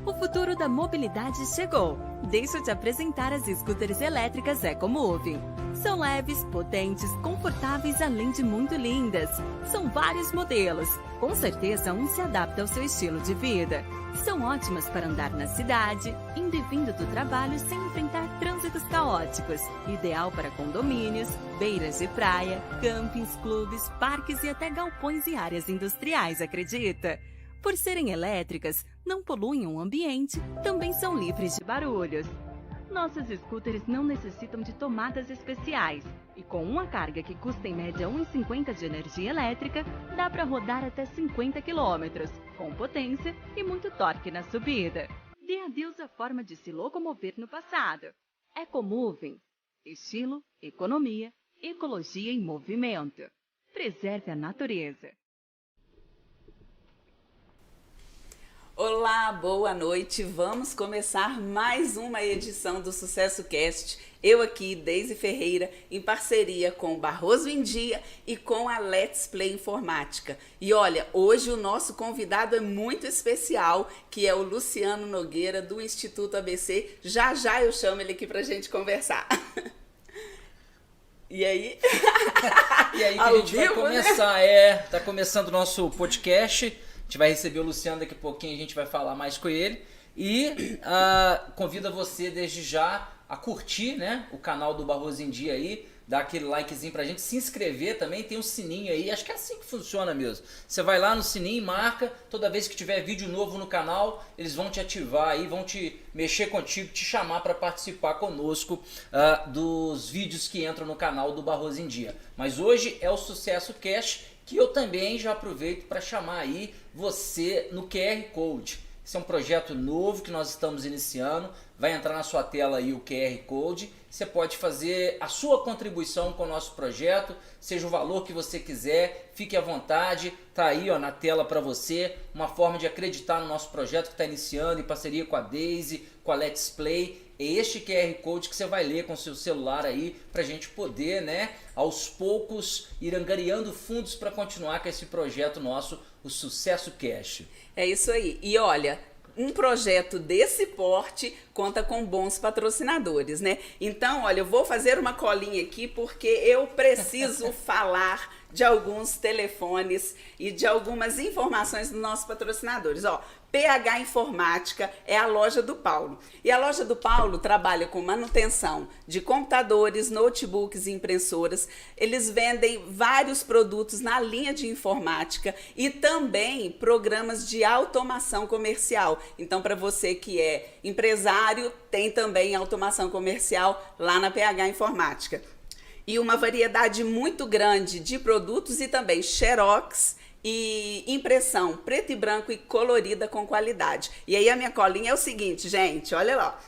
O futuro da mobilidade chegou. Deixa eu te apresentar as scooters elétricas EcoMove. São leves, potentes, confortáveis, além de muito lindas. São vários modelos. Com certeza, um se adapta ao seu estilo de vida. São ótimas para andar na cidade, indo e vindo do trabalho sem enfrentar trânsitos caóticos. Ideal para condomínios, beiras de praia, campings, clubes, parques e até galpões e áreas industriais, acredita? Por serem elétricas, não poluem o ambiente, também são livres de barulhos. Nossas scooters não necessitam de tomadas especiais e com uma carga que custa em média 1,50 de energia elétrica, dá para rodar até 50 km, com potência e muito torque na subida. Dê adeus à forma de se locomover no passado. EcoMoving. Estilo, economia, ecologia em movimento. Preserve a natureza. Olá, boa noite. Vamos começar mais uma edição do Sucesso Cast. Eu aqui, Deise Ferreira, em parceria com o Barroso em Dia e com a Let's Play Informática. E olha, hoje o nosso convidado é muito especial, que é o Luciano Nogueira, do Instituto ABC. Já já eu chamo ele aqui pra gente conversar. E aí? E aí que a gente vai começar, né? Tá começando o nosso podcast. A gente vai receber o Luciano daqui a pouquinho, a gente vai falar mais com ele. E convido você desde já a curtir, né, o canal do Barroso em Dia aí, dar aquele likezinho pra gente, se inscrever também, tem um sininho aí, acho que é assim que funciona mesmo. Você vai lá no sininho, marca, toda vez que tiver vídeo novo no canal, eles vão te ativar aí, vão te mexer contigo, te chamar para participar conosco dos vídeos que entram no canal do Barroso em Dia. Mas hoje é o Sucesso Cast, que eu também já aproveito para chamar aí você no QR Code. Esse é um projeto novo que nós estamos iniciando, vai entrar na sua tela aí o QR Code, você pode fazer a sua contribuição com o nosso projeto, seja o valor que você quiser, fique à vontade, tá aí ó, na tela para você, uma forma de acreditar no nosso projeto que está iniciando em parceria com a Deise, com a Let's Play. É este QR Code que você vai ler com o seu celular aí pra gente poder, né, aos poucos ir angariando fundos para continuar com esse projeto nosso, o Sucesso Cash. É isso aí. E olha, um projeto desse porte conta com bons patrocinadores, né? Então, olha, eu vou fazer uma colinha aqui porque eu preciso falar de alguns telefones e de algumas informações dos nossos patrocinadores. Ó, PH Informática é a loja do Paulo. E a loja do Paulo trabalha com manutenção de computadores, notebooks e impressoras. Eles vendem vários produtos na linha de informática e também programas de automação comercial. Então, para você que é empresário, tem também automação comercial lá na PH Informática. E uma variedade muito grande de produtos e também xerox e impressão preto e branco e colorida com qualidade. E aí a minha colinha é o seguinte, gente, olha lá.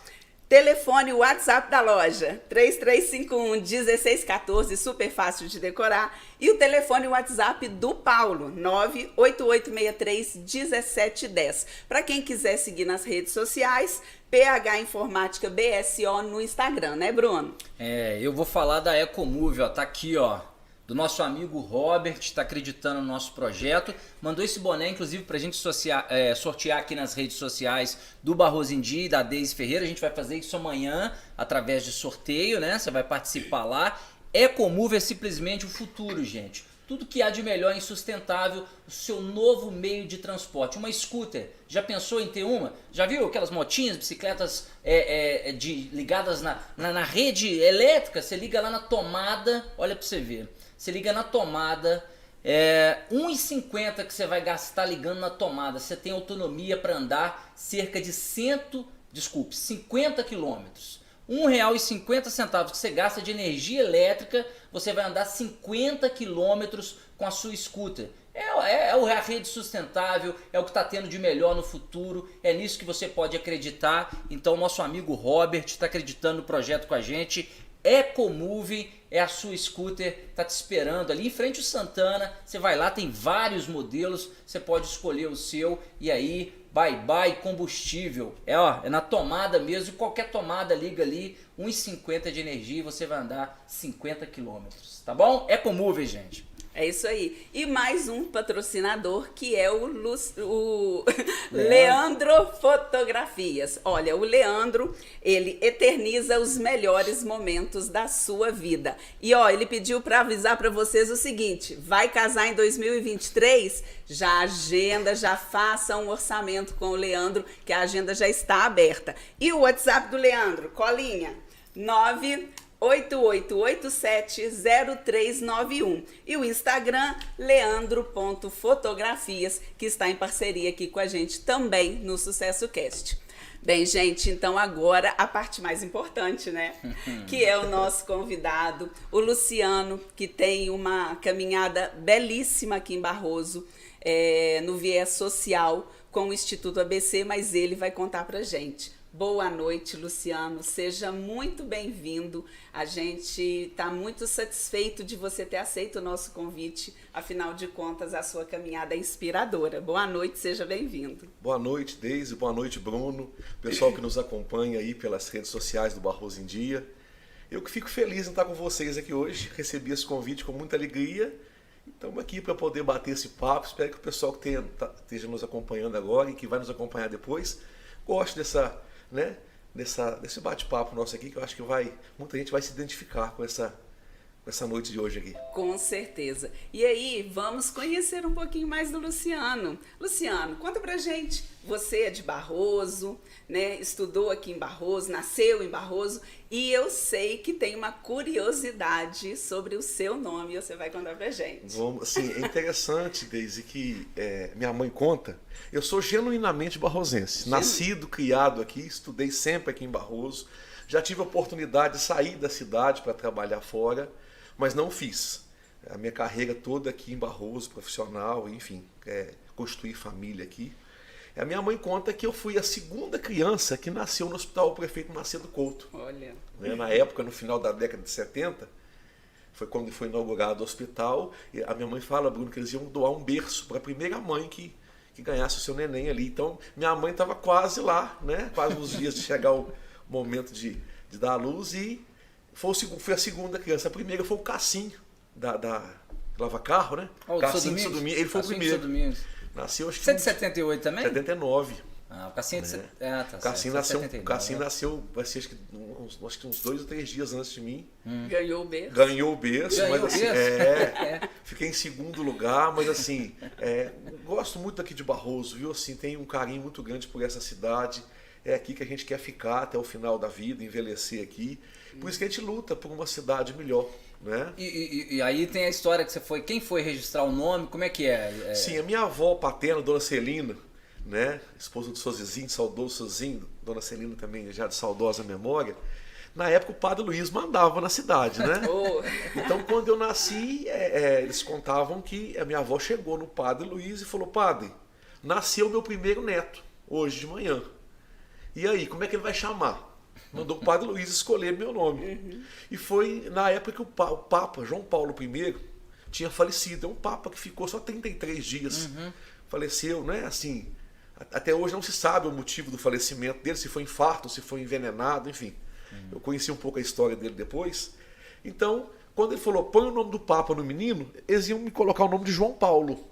Telefone WhatsApp da loja, 3351-1614, super fácil de decorar. E o telefone WhatsApp do Paulo, 98863-1710. Para quem quiser seguir nas redes sociais, PH Informática BSO no Instagram, né, Bruno? Eu vou falar da EcoMove, ó, tá aqui, ó. Do nosso amigo Robert, está acreditando no nosso projeto. Mandou esse boné, inclusive, para a gente sortear aqui nas redes sociais do Barroso em Dia e da Deise Ferreira. A gente vai fazer isso amanhã, através de sorteio, né? Você vai participar lá. EcoMove é simplesmente o futuro, gente. Tudo que há de melhor e sustentável, o seu novo meio de transporte. Uma scooter, já pensou em ter uma? Já viu aquelas motinhas, bicicletas ligadas na rede elétrica? Você liga lá na tomada, olha para você ver. Você liga na tomada, R$1,50 que você vai gastar ligando na tomada. Você tem autonomia para andar cerca de 50 quilômetros. R$1,50 que você gasta de energia elétrica, você vai andar 50 quilômetros com a sua scooter. É a rede sustentável, é o que está tendo de melhor no futuro, é nisso que você pode acreditar. Então nosso amigo Robert está acreditando no projeto com a gente. EcoMove é a sua scooter, tá te esperando ali em frente ao Santana. Você vai lá, tem vários modelos, você pode escolher o seu e aí bye combustível. É na tomada mesmo, qualquer tomada liga ali, 1,50 de energia e você vai andar 50 km, tá bom? EcoMove, gente. É isso aí. E mais um patrocinador que é o Leandro Fotografias. Olha, o Leandro, ele eterniza os melhores momentos da sua vida. E ó, ele pediu para avisar para vocês o seguinte: vai casar em 2023? Já agenda, já faça um orçamento com o Leandro, que a agenda já está aberta. E o WhatsApp do Leandro, colinha, 988870391. E o Instagram, leandro.fotografias, que está em parceria aqui com a gente também no Sucesso Cast. Bem, gente, então agora a parte mais importante, né? Que é o nosso convidado, o Luciano, que tem uma caminhada belíssima aqui em Barroso, no viés social, com o Instituto ABC, mas ele vai contar pra gente. Boa noite, Luciano. Seja muito bem-vindo. A gente está muito satisfeito de você ter aceito o nosso convite. Afinal de contas, a sua caminhada é inspiradora. Boa noite, seja bem-vindo. Boa noite, Deise. Boa noite, Bruno. Pessoal que nos acompanha aí pelas redes sociais do Barroso em Dia. Eu que fico feliz em estar com vocês aqui hoje. Recebi esse convite com muita alegria. Estamos aqui para poder bater esse papo. Espero que o pessoal que esteja nos acompanhando agora e que vai nos acompanhar depois goste desse bate-papo nosso aqui, que eu acho que muita gente vai se identificar com essa noite de hoje aqui. Com certeza. E aí, vamos conhecer um pouquinho mais do Luciano. Luciano, conta pra gente. Você é de Barroso, né? Estudou aqui em Barroso, nasceu em Barroso, e eu sei que tem uma curiosidade sobre o seu nome, e você vai contar pra gente. Sim, é interessante, Deise, que minha mãe conta. Eu sou genuinamente barrosense. Nascido, criado aqui, estudei sempre aqui em Barroso. Já tive a oportunidade de sair da cidade para trabalhar fora, mas não fiz. A minha carreira toda aqui em Barroso, profissional, enfim, construir família aqui. A minha mãe conta que eu fui a segunda criança que nasceu no Hospital Prefeito Macedo Couto. Olha. Na época, no final da década de 70, foi quando foi inaugurado o hospital. E a minha mãe fala, Bruno, que eles iam doar um berço para a primeira mãe que ganhasse o seu neném ali. Então, minha mãe estava quase lá, né? Quase uns dias de chegar o momento de dar a luz, e foi a segunda criança. A primeira foi o Cassim, da Lava Carro, né? Cassim de Domingos. Ele foi o primeiro. Nasceu, acho que... Você é de 78 também? 79. Ah, o Cassim é de... O Cassim nasceu, vai ser acho que uns 2 ou 3 dias antes de mim. Ganhou o berço. Ganhou o berço, mas assim, fiquei em segundo lugar, mas assim, gosto muito aqui de Barroso, viu? Assim, tenho um carinho muito grande por essa cidade. É aqui que a gente quer ficar até o final da vida, envelhecer aqui. Por isso que a gente luta por uma cidade melhor, né? E aí tem a história que você foi... Quem foi registrar o nome? Como é que é? Sim, a minha avó paterna, Dona Celina, né? Esposa do Sozizinho, saudoso Sozinho, Dona Celina também já de saudosa memória. Na época o Padre Luiz mandava na cidade, né? Então quando eu nasci, eles contavam que a minha avó chegou no Padre Luiz e falou: Padre, nasceu meu primeiro neto, hoje de manhã. E aí, como é que ele vai chamar? Mandou o Padre Luiz escolher meu nome. E foi na época que o Papa João Paulo I tinha falecido. É um Papa que ficou só 33 dias. Faleceu, né? Assim, até hoje não se sabe o motivo do falecimento dele, se foi infarto, se foi envenenado, enfim. Eu conheci um pouco a história dele depois. Então, quando ele falou, põe o nome do Papa no menino, eles iam me colocar o nome de João Paulo.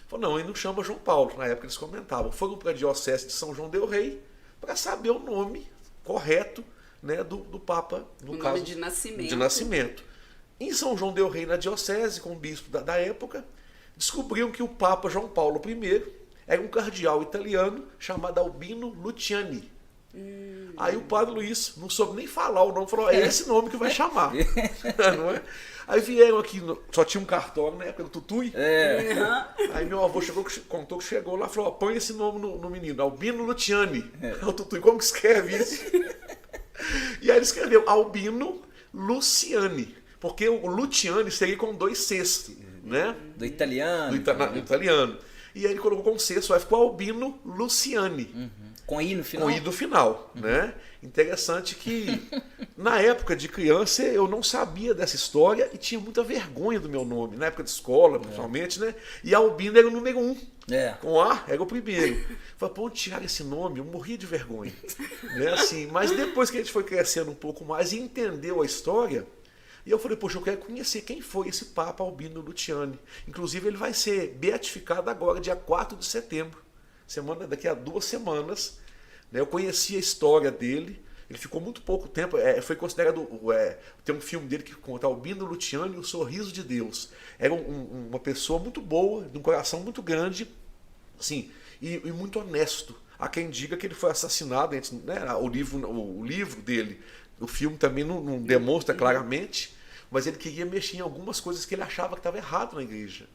Falou, não, ele não chama João Paulo. Na época eles comentavam. Foram para a Diocese de São João del Rei para saber o nome correto, né, do Papa, no caso, nome de nascimento. De nascimento. Em São João del Rei, na Diocese, com o bispo da época, descobriram que o Papa João Paulo I era um cardeal italiano chamado Albino Luciani. Aí o Padre Luiz não soube nem falar o nome, falou, é esse nome que vai chamar. Não é? Aí vieram aqui, só tinha um cartório na época do Tutui. Aí meu avô contou que chegou lá e falou, põe esse nome no menino, Albino Luciani. O Tutui, como que escreve isso? E aí ele escreveu Albino Luciani, porque o Luciani seria com 2 Cs, né? Do italiano. Do italiano. E aí ele colocou com C, só ficou Albino Luciani. Com I no final? Com I no final, né? Interessante que, na época de criança, eu não sabia dessa história e tinha muita vergonha do meu nome. Na época de escola, principalmente, né? E Albino era o número 1. Com A era o primeiro. Falei, pô, onde tiraram esse nome? Eu morria de vergonha. Né? Assim, mas depois que a gente foi crescendo um pouco mais e entendeu a história, E eu falei, poxa, eu quero conhecer quem foi esse Papa Albino Luciani. Inclusive, ele vai ser beatificado agora, dia 4 de setembro. Daqui a 2 semanas. Né? Eu conheci a história dele. Ele ficou muito pouco tempo. Foi considerado... tem um filme dele que conta Albino Luciani, O Sorriso de Deus. Era uma pessoa muito boa, de um coração muito grande, assim, e muito honesto. Há quem diga que ele foi assassinado, né? O livro dele, o filme também não demonstra claramente, mas ele queria mexer em algumas coisas que ele achava que estava errado na igreja.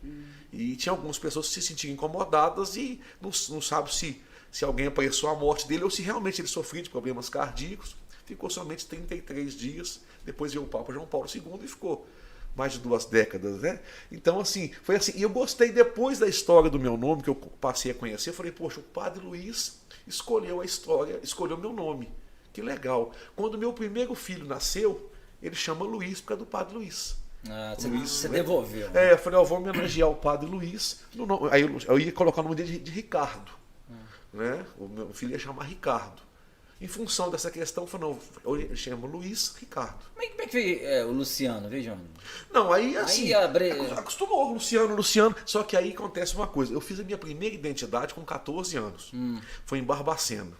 E tinha algumas pessoas que se sentiam incomodadas e não sabe se alguém apareceu a morte dele ou se realmente ele sofria de problemas cardíacos. Ficou somente 33 dias, depois veio o Papa João Paulo II e ficou mais de 2 décadas, né? Então, assim, foi assim. E eu gostei depois da história do meu nome, que eu passei a conhecer, eu falei, poxa, o Padre Luiz escolheu a história, escolheu meu nome. Que legal. Quando meu primeiro filho nasceu, ele chama Luiz por causa do Padre Luiz. Você devolveu. Eu falei, eu vou homenagear o Padre Luiz. Aí eu ia colocar o nome dele de Ricardo. Né? O meu filho ia chamar Ricardo. Em função dessa questão, eu falei, não, ele chama Luiz Ricardo. Como é que foi o Luciano, vejam? Não, aí assim, acostumou, Luciano. Só que aí acontece uma coisa. Eu fiz a minha primeira identidade com 14 anos. Foi em Barbacena.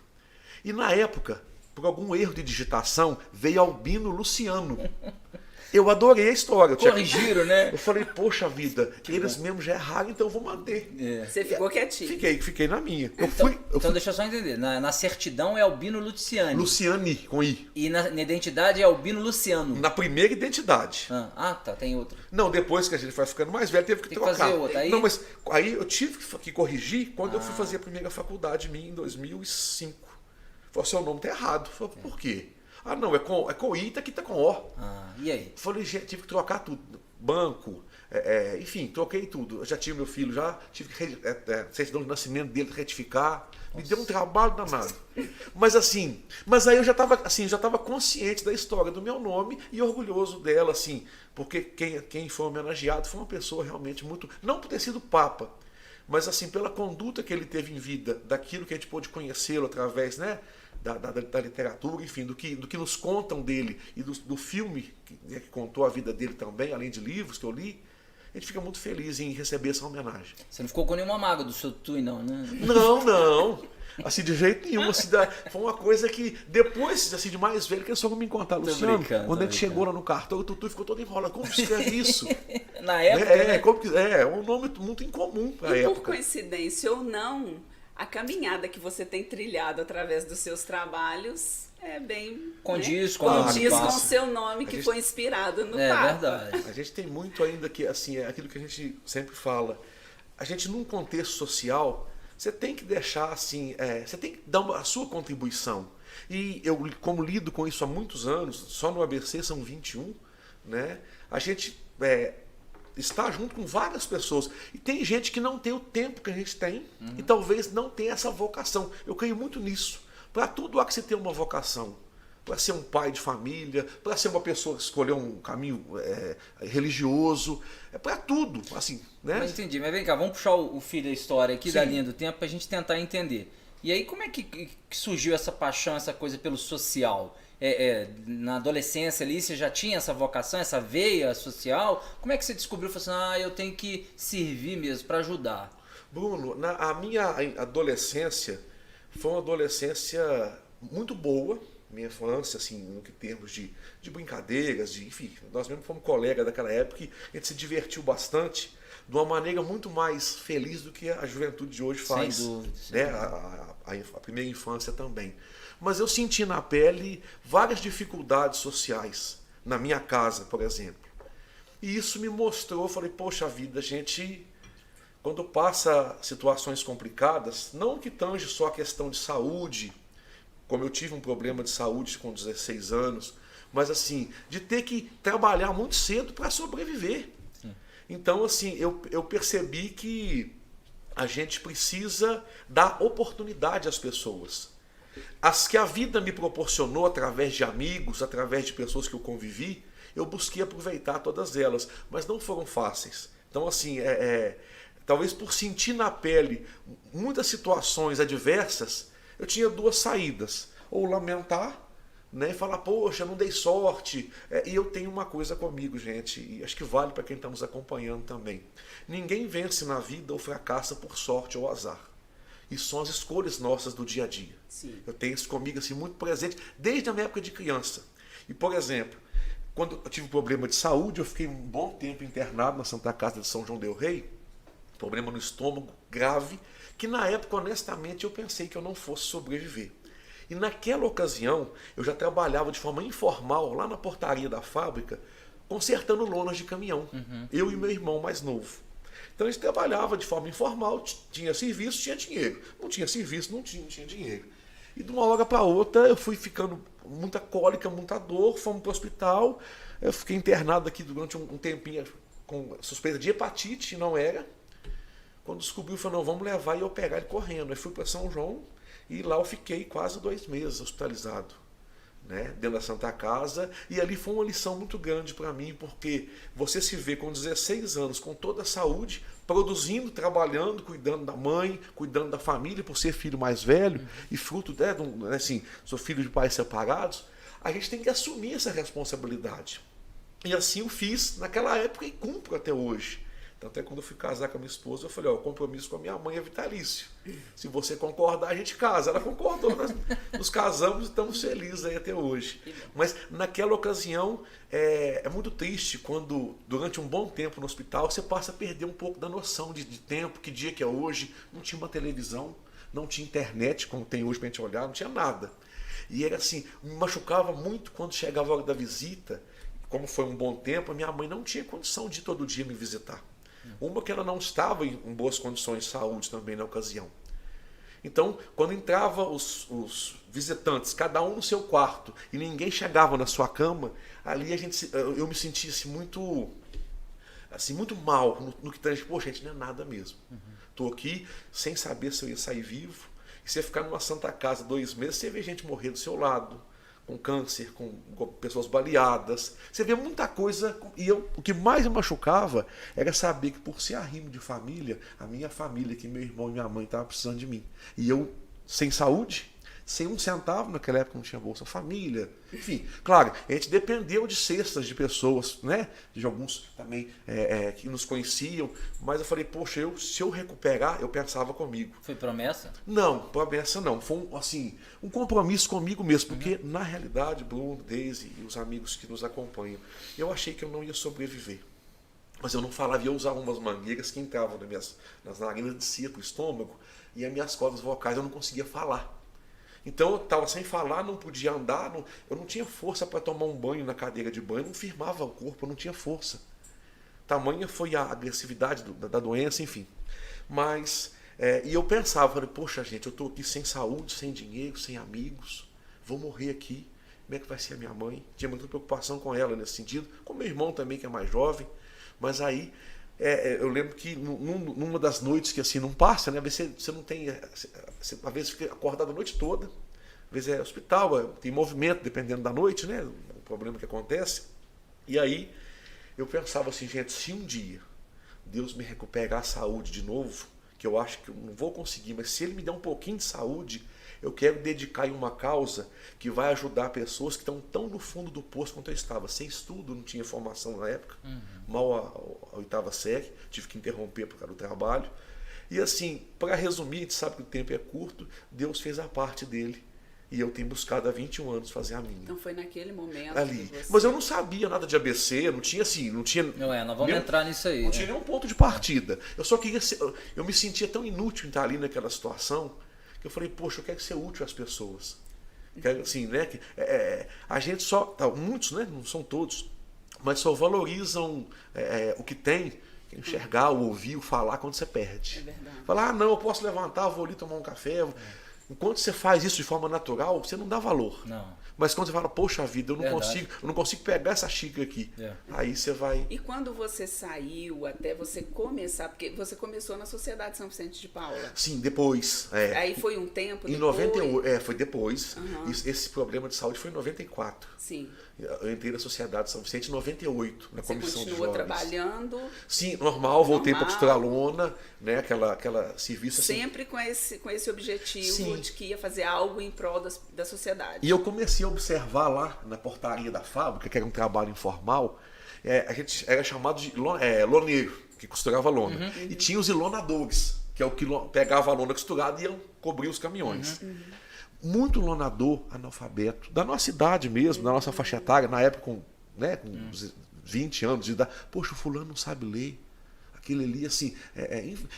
E na época, por algum erro de digitação, veio Albino Luciano. Eu adorei a história. Corrigiram, né? Eu falei, poxa vida, eles mesmo já erraram, então eu vou manter. Você ficou quietinho. Fiquei na minha. Então deixa eu só entender. Na certidão é Albino Luciani. Luciani, com I. E na identidade é Albino Luciano. Na primeira identidade. Tá, tem outra. Não, depois que a gente vai ficando mais velho, teve que trocar. Tem que fazer outra. Não, mas aí eu tive que corrigir quando eu fui fazer a primeira faculdade minha em 2005. Falei, seu nome tá errado. Falei, por quê? Não, é com I, aqui tá com O. E aí? Falei, gente, tive que trocar tudo. Banco, enfim, troquei tudo. Eu já tinha meu filho, já tive que certidão de nascimento dele retificar. Me deu um trabalho danado. Mas aí eu já estava consciente da história do meu nome e orgulhoso dela, assim, porque quem foi homenageado foi uma pessoa realmente muito, não por ter sido Papa, mas assim, pela conduta que ele teve em vida, daquilo que a gente pôde conhecê-lo através, né? Da literatura, enfim, do que nos contam dele e do filme que contou a vida dele também, além de livros que eu li, a gente fica muito feliz em receber essa homenagem. Você não ficou com nenhuma mágoa do seu Tui, não, né? Não. Assim, de jeito nenhum. Assim, foi uma coisa que depois, assim, de mais velho, que eles foram me contar, Luciano, quando a gente chegou lá no cartório, o Tutu ficou todo enrolado. Como que escreve isso? Na época, é um nome muito incomum para a época. Por coincidência ou não, a caminhada que você tem trilhado através dos seus trabalhos é bem... Condiz com o seu nome que foi inspirado no Papa. É verdade. A gente tem muito ainda que, assim, é aquilo que a gente sempre fala. A gente, num contexto social, você tem que deixar, assim, você tem que dar a sua contribuição. E eu, como lido com isso há muitos anos, só no ABC são 21, né? A gente está junto com várias pessoas. E tem gente que não tem o tempo que a gente tem e talvez não tenha essa vocação. Eu creio muito nisso. Para tudo há que se ter uma vocação. Para ser um pai de família, para ser uma pessoa que escolheu um caminho religioso, para tudo, assim, né? Mas entendi, mas vem cá, vamos puxar o fio da história aqui, da linha do tempo, para a gente tentar entender. E aí, como é que surgiu essa paixão, essa coisa pelo social? Na adolescência ali, você já tinha essa vocação, essa veia social? Como é que você descobriu, falou assim, eu tenho que servir mesmo, para ajudar? Bruno, a minha adolescência foi uma adolescência muito boa, minha infância, assim, no que termos de brincadeiras, enfim, nós mesmo fomos colegas daquela época e a gente se divertiu bastante de uma maneira muito mais feliz do que a juventude de hoje faz. Sem dúvida. Né? A primeira infância também. Mas eu senti na pele várias dificuldades sociais, na minha casa, por exemplo. E isso me mostrou, eu falei, poxa vida, a gente, quando passa situações complicadas, não que tange só a questão de saúde, como eu tive um problema de saúde com 16 anos, mas assim, de ter que trabalhar muito cedo para sobreviver. Sim. Então, assim, eu percebi que a gente precisa dar oportunidade às pessoas. As que a vida me proporcionou através de amigos, através de pessoas que eu convivi, eu busquei aproveitar todas elas, mas não foram fáceis. Então, assim, talvez por sentir na pele muitas situações adversas, eu tinha duas saídas, ou lamentar, né? E falar, poxa, não dei sorte. E eu tenho uma coisa comigo, gente, e acho que vale para quem está nos acompanhando também. Ninguém vence na vida ou fracassa por sorte ou azar. Isso são as escolhas nossas do dia a dia. Sim. Eu tenho isso comigo assim, muito presente, desde a minha época de criança. E, por exemplo, quando eu tive problema de saúde, eu fiquei um bom tempo internado na Santa Casa de São João del Rei, problema no estômago grave, que na época, honestamente, eu pensei que eu não fosse sobreviver. E naquela ocasião, eu já trabalhava de forma informal, lá na portaria da fábrica, consertando lonas de caminhão. Eu e meu irmão mais novo. Então a gente trabalhava de forma informal, tinha serviço, tinha dinheiro. Não tinha serviço, não tinha dinheiro. E de uma hora para outra eu fui ficando muita cólica, muita dor, fomos para o hospital, eu fiquei internado aqui durante um tempinho com suspeita de hepatite, não era. Quando descobriu, falou, não, vamos levar e eu pegar ele correndo. Aí fui para São João e lá eu fiquei quase 2 meses hospitalizado, né, dentro da Santa Casa, e ali foi uma lição muito grande para mim, porque você se vê com 16 anos, com toda a saúde, produzindo, trabalhando, cuidando da mãe, cuidando da família, por ser filho mais velho, e fruto, assim, sou filho de pais separados, a gente tem que assumir essa responsabilidade. E assim eu fiz naquela época e cumpro até hoje. Até quando eu fui casar com a minha esposa, eu falei, ó, o compromisso com a minha mãe é vitalício. Se você concordar, a gente casa. Ela concordou, nós nos casamos e estamos felizes aí até hoje. Mas naquela ocasião, é muito triste quando, durante um bom tempo no hospital, você passa a perder um pouco da noção de tempo, que dia que é hoje. Não tinha uma televisão, não tinha internet, como tem hoje pra gente olhar, não tinha nada. E era assim, me machucava muito quando chegava a hora da visita. Como foi um bom tempo, a minha mãe não tinha condição de ir todo dia me visitar. Uma que ela não estava em boas condições de saúde também na ocasião. Então, quando entrava os visitantes, cada um no seu quarto, e ninguém chegava na sua cama, ali eu me sentia assim, muito mal no que tange, poxa, gente, não é nada mesmo. Estou aqui sem saber se eu ia sair vivo. E você ficar numa Santa Casa 2 meses, você vê gente morrer do seu lado, com câncer, com pessoas baleadas. Você vê muita coisa. E o que mais me machucava era saber que, por ser arrimo de família, a minha família, que meu irmão e minha mãe estavam precisando de mim. E eu, sem saúde, sem um centavo, naquela época não tinha Bolsa Família. Enfim, claro, a gente dependeu de cestas de pessoas, né? De alguns também que nos conheciam. Mas eu falei, poxa, se eu recuperar, eu pensava comigo. Foi promessa? Não, promessa não. Foi um compromisso comigo mesmo. Porque, na realidade, Bruno, Daisy e os amigos que nos acompanham, eu achei que eu não ia sobreviver. Mas eu não falava, ia usar umas mangueiras que entravam nas narinas, descia para o estômago, e as minhas cordas vocais eu não conseguia falar. Então eu estava sem falar, não podia andar, eu não tinha força para tomar um banho na cadeira de banho, não firmava o corpo, eu não tinha força. Tamanha foi a agressividade da doença, enfim. Mas, e eu pensava, falei, poxa gente, eu estou aqui sem saúde, sem dinheiro, sem amigos, vou morrer aqui, como é que vai ser a minha mãe? Tinha muita preocupação com ela nesse sentido, com meu irmão também, que é mais jovem, mas aí eu lembro que numa das noites que assim não passa, né? Às vezes você não tem, às vezes fica acordado a noite toda, às vezes é hospital, tem movimento dependendo da noite, né? O problema que acontece. E aí eu pensava assim, gente, se um dia Deus me recuperar a saúde de novo, que eu acho que eu não vou conseguir, mas se Ele me der um pouquinho de saúde, eu quero dedicar em uma causa que vai ajudar pessoas que estão tão no fundo do poço quanto eu estava. Sem estudo, não tinha formação na época, mal a 8ª série, tive que interromper por causa do trabalho. E assim, para resumir, a gente sabe que o tempo é curto, Deus fez a parte dele. E eu tenho buscado há 21 anos fazer a minha. Então foi naquele momento ali. Que você... Mas eu não sabia nada de ABC, não tinha assim, não tinha... Nós vamos entrar nisso aí. Não tinha nenhum ponto de partida. Eu só queria ser... Eu me sentia tão inútil em estar ali naquela situação, que eu falei, poxa, eu quero ser útil às pessoas. Quero, assim, né? A gente só... muitos, né? Não são todos, mas só valorizam o que tem, enxergar, o ouvir, o falar quando você perde. É verdade. Falar, não, eu posso levantar, eu vou ali tomar um café... Enquanto você faz isso de forma natural, você não dá valor. Não. Mas quando você fala, poxa vida, eu não consigo pegar essa xícara aqui. Aí você vai... E quando você saiu até você começar, porque você começou na Sociedade São Vicente de Paula. Sim, depois. Aí foi um tempo em depois? 98, foi depois. Esse problema de saúde foi em 94. Sim. Eu entrei na Sociedade São Vicente em 98, na comissão de jovens. Você continuou trabalhando? Sim, normal, voltei para a Australona, né, aquela serviço assim. Sempre com esse objetivo atitude que ia fazer algo em prol da sociedade. E eu comecei a observar lá na portaria da fábrica, que era um trabalho informal, a gente era chamado de loneiro, que costurava lona. E tinha os ilonadores, que é o que pegava a lona costurada e iam cobrir os caminhões. Muito lonador analfabeto, da nossa idade mesmo, da nossa faixa etária, na época com 20 anos de idade. Poxa, o fulano não sabe ler. Aquilo ali, assim...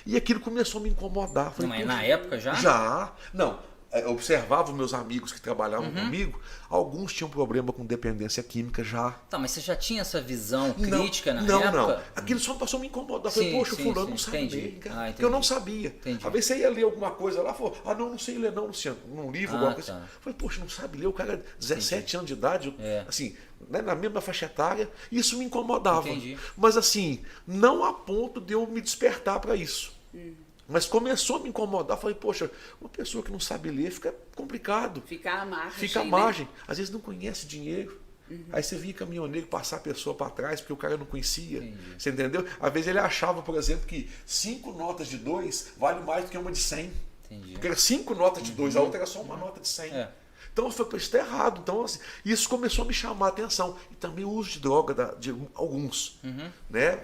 E aquilo começou a me incomodar. Falei, mas na época já? Já. Não. Eu observava os meus amigos que trabalhavam comigo, alguns tinham problema com dependência química já. Tá, mas você já tinha essa visão crítica na época? Não. Aquilo só passou a me incomodar. Falei, poxa, o fulano não sabe ler, cara. Porque eu não sabia. Às vezes você ia ler alguma coisa lá, falou, não sei ler não, Luciano, num livro, alguma coisa. Tá. Falei, poxa, não sabe ler, o cara 17 anos de idade, assim, né, na mesma faixa etária, isso me incomodava. Mas assim, não a ponto de eu me despertar para isso. Mas começou a me incomodar. Falei, poxa, uma pessoa que não sabe ler fica complicado. Fica à margem. Fica à margem. Às vezes não conhece dinheiro. Aí você via caminhoneiro passar a pessoa para trás porque o cara não conhecia. Você entendeu? Às vezes ele achava, por exemplo, que 5 notas de 2 vale mais do que uma de 100. Porque era 5 notas de 2, a outra era só uma nota de 100. Então eu falei, isso está errado. Então, assim, isso começou a me chamar a atenção. E também o uso de droga de alguns. Né?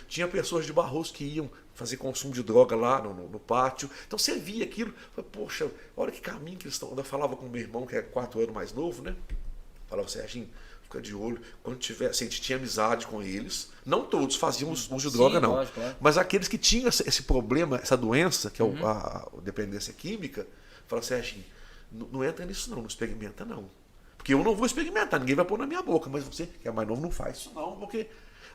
Tinha pessoas de Barroso que iam fazer consumo de droga lá no pátio. Então você via aquilo, falei, poxa, olha que caminho que eles estão. Eu falava com o meu irmão, que é 4 anos mais novo, né? Falava, Serginho, fica de olho. Quando tiver, assim, a gente tinha amizade com eles. Não todos faziam uso de droga, não. Lógico, claro. Mas aqueles que tinham esse problema, essa doença, que é a dependência química, falavam, Serginho, não entra nisso não experimenta não. Porque eu não vou experimentar, ninguém vai pôr na minha boca. Mas você, que é mais novo, não faz isso não, porque...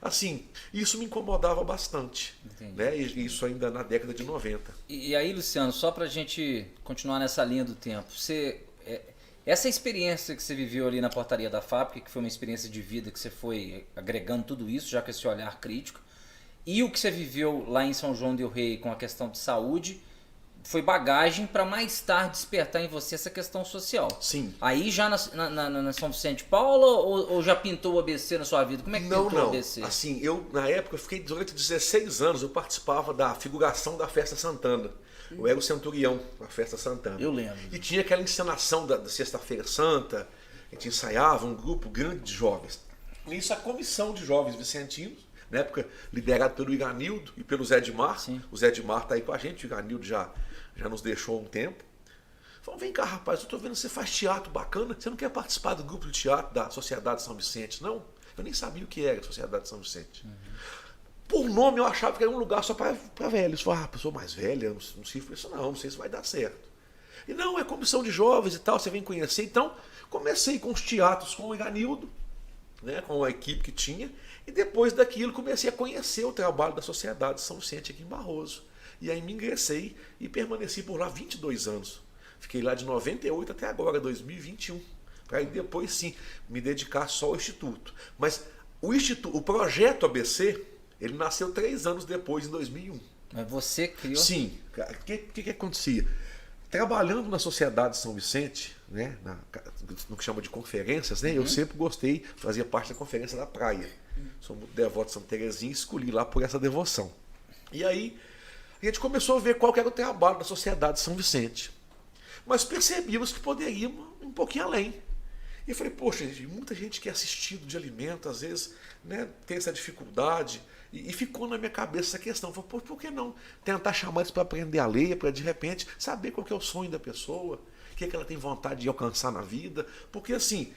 Assim, isso me incomodava bastante, né? E isso ainda na década de 90. E aí, Luciano, só para a gente continuar nessa linha do tempo, essa experiência que você viveu ali na portaria da fábrica, que foi uma experiência de vida que você foi agregando tudo isso, já com esse olhar crítico, e o que você viveu lá em São João del Rei com a questão de saúde, foi bagagem para mais tarde despertar em você essa questão social. Sim. Aí já na São Vicente de Paulo ou já pintou o ABC na sua vida? Como é que pintou o ABC? Assim, eu na época, eu fiquei durante 16 anos, eu participava da figuração da Festa Santana. Eu era o centurião da Festa Santana. Eu lembro. E tinha aquela encenação da Sexta-feira Santa, a gente ensaiava um grupo grande de jovens. E isso a comissão de jovens vicentinos, na época liderado pelo Iganildo e pelo Zé Edmar. Sim. O Zé Edmar está aí com a gente, o Iganildo já nos deixou há um tempo. Falou, vem cá, rapaz, eu estou vendo que você faz teatro bacana, você não quer participar do grupo de teatro da Sociedade São Vicente, não? Eu nem sabia o que era a Sociedade São Vicente. Por nome eu achava que era um lugar só para velhos. Eu falei, pessoa mais velha, eu não sei isso, não sei se vai dar certo. E não, é comissão de jovens e tal, você vem conhecer. Então, comecei com os teatros com o Iganildo, né, com a equipe que tinha, e depois daquilo comecei a conhecer o trabalho da Sociedade São Vicente aqui em Barroso. E aí me ingressei e permaneci por lá 22 anos. Fiquei lá de 98 até agora, 2021. Para aí depois sim, me dedicar só ao Instituto. Mas o projeto ABC, ele nasceu 3 anos depois, em 2001. Mas você criou? Sim. O que acontecia? Trabalhando na Sociedade São Vicente, né, no que chama de conferências, né, eu sempre gostei, fazia parte da Conferência da Praia. Sou muito devoto de Santa Terezinha e escolhi lá por essa devoção. E aí a gente começou a ver qual que era o trabalho da Sociedade São Vicente. Mas percebíamos que poderíamos ir um pouquinho além. E eu falei, poxa, muita gente que é assistido de alimento, às vezes, né, tem essa dificuldade. E ficou na minha cabeça essa questão. Eu falei, por que não tentar chamar eles para aprender a ler, para de repente saber qual que é o sonho da pessoa, o que ela tem vontade de alcançar na vida. Porque assim,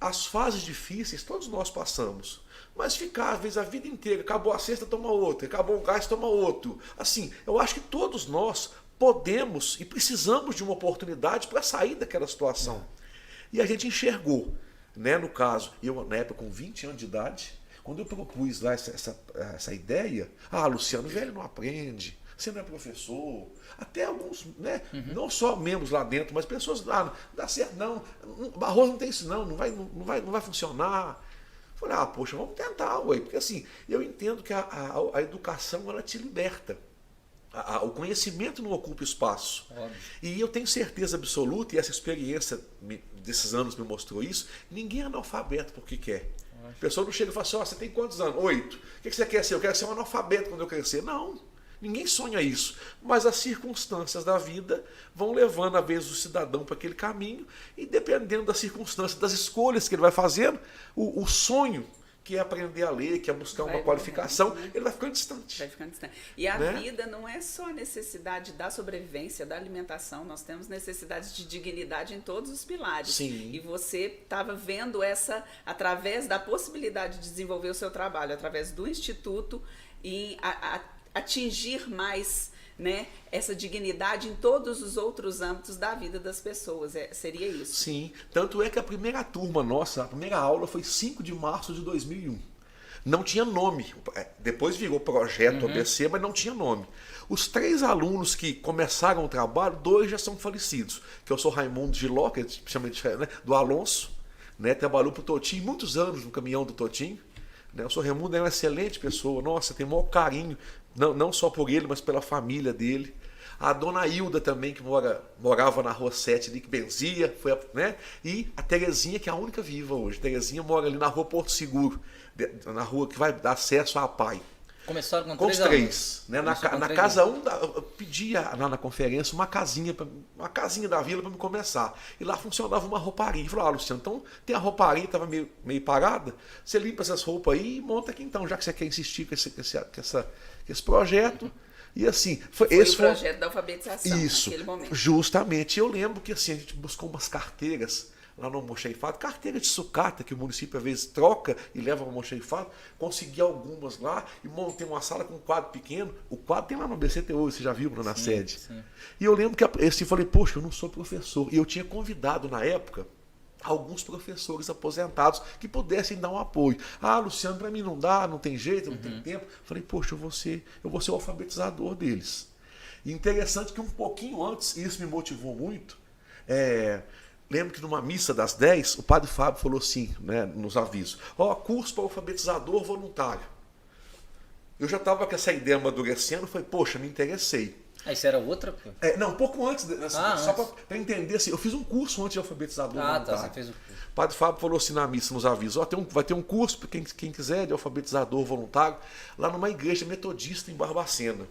as fases difíceis todos nós passamos. Mas ficar, às vezes, a vida inteira, acabou a cesta, toma outra, acabou o gás, toma outro. Assim, eu acho que todos nós podemos e precisamos de uma oportunidade para sair daquela situação. E a gente enxergou, né? No caso, eu na época com 20 anos de idade, quando eu propus lá essa ideia, Luciano, velho não aprende, você não é professor, até alguns, né? Não só membros lá dentro, mas pessoas lá, não dá certo não, Barroso não tem isso não vai funcionar. Falei, poxa, vamos tentar, ué, porque assim, eu entendo que a educação, ela te liberta. O conhecimento não ocupa espaço. Óbvio. E eu tenho certeza absoluta, e essa experiência desses anos me mostrou isso, ninguém é analfabeto porque quer. A pessoa não chega e fala assim, você tem quantos anos? 8. O que você quer ser? Eu quero ser um analfabeto quando eu crescer. Não. Ninguém sonha isso. Mas as circunstâncias da vida vão levando, às vezes, o cidadão para aquele caminho e, dependendo das circunstâncias, das escolhas que ele vai fazendo, o sonho, que é aprender a ler, que é buscar uma qualificação, ele vai ficando distante. Vai ficando distante. E a vida não é só a necessidade da sobrevivência, da alimentação, nós temos necessidades de dignidade em todos os pilares. Sim. E você estava vendo essa, através da possibilidade de desenvolver o seu trabalho, através do Instituto, e atingir mais, né, essa dignidade em todos os outros âmbitos da vida das pessoas. Seria isso? Sim, tanto é que a primeira turma nossa, a primeira aula foi 5 de março de 2001. Não tinha nome, depois virou projeto ABC, mas não tinha nome. Os 3 alunos que começaram o trabalho, 2 já são falecidos, que eu sou Raimundo Giló, que chama de, né, do Alonso, né, trabalhou para o Totinho muitos anos no caminhão do Totinho. Né, o senhor Raimundo é uma excelente pessoa, nossa, tem o maior carinho, não só por ele, mas pela família dele. A dona Hilda também, que morava na rua 7 ali, que benzia, né? E a Terezinha, que é a única viva hoje. Terezinha mora ali na rua Porto Seguro, na rua que vai dar acesso à PAI. Começaram com os 3. Né? Na casa 1, eu pedia lá na conferência uma casinha da vila para me começar. E lá funcionava uma rouparia. Eu falei, Luciano, então tem a rouparia, estava meio parada, você limpa essas roupas aí e monta aqui então, já que você quer insistir com esse projeto. E assim, esse foi o projeto da alfabetização naquele momento. Justamente. Eu lembro que assim, a gente buscou umas carteiras lá no almoxarifado, carteira de sucata que o município às vezes troca e leva ao almoxarifado, consegui algumas lá e montei uma sala com um quadro pequeno. O quadro tem lá no BCT hoje, você já viu na sede. Sim. E eu lembro que eu falei, poxa, eu não sou professor. E eu tinha convidado na época alguns professores aposentados que pudessem dar um apoio. Ah, Luciano, para mim não dá, não tem jeito, não tem tempo. Falei, poxa, eu vou ser o alfabetizador deles. E interessante que um pouquinho antes, e isso me motivou muito, lembro que numa missa das 10, o padre Fábio falou assim, né, nos avisos, curso para alfabetizador voluntário. Eu já estava com essa ideia amadurecendo, falei, poxa, me interessei. Isso era outra? Não, um pouco antes, só para entender, assim, eu fiz um curso antes de alfabetizador voluntário. Tá, você fez o curso. O padre Fábio falou assim na missa, nos avisos, vai ter um curso para quem quiser de alfabetizador voluntário, lá numa igreja metodista em Barbacena.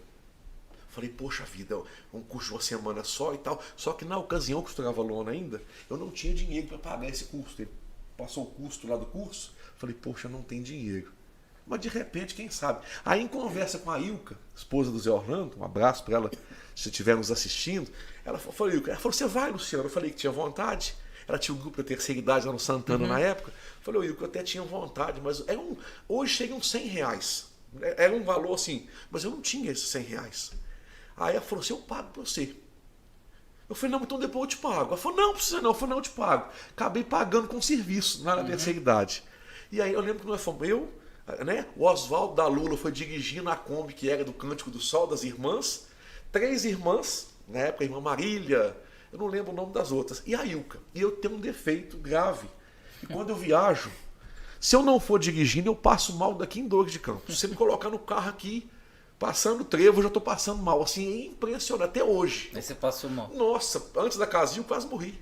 Falei, poxa vida, um curso de uma semana só e tal. Só que na ocasião que eu estudava lona ainda, eu não tinha dinheiro para pagar esse custo. Ele passou o custo lá do curso. Falei, poxa, não tem dinheiro. Mas de repente, quem sabe? Aí em conversa com a Ilka, esposa do Zé Orlando, um abraço para ela, se estiver nos assistindo, ela falou, você vai, Luciano? Eu falei que tinha vontade. Ela tinha um grupo da terceira idade lá no Santana na época. Eu falei, Ilka, eu até tinha vontade, mas hoje chega uns R$100. Era um valor assim, mas eu não tinha esses R$100. Aí ela falou assim, eu pago para você. Eu falei, não, então depois eu te pago. Ela falou, não precisa não. Eu falei, não, eu te pago. Acabei pagando com serviço na terceira idade. E aí eu lembro que nós fomos, né, o Oswaldo da Lula foi dirigindo a Kombi, que era do Cântico do Sol, das irmãs. 3 irmãs, na época a irmã Marília, eu não lembro o nome das outras, e a Ilka. E eu tenho um defeito grave. E quando eu viajo, se eu não for dirigindo, eu passo mal daqui em Dores de Campos. Se você me colocar no carro aqui, passando trevo, eu já estou passando mal. Assim, é impressionante, até hoje. Aí você passou mal. Nossa, antes da casinha eu quase morri.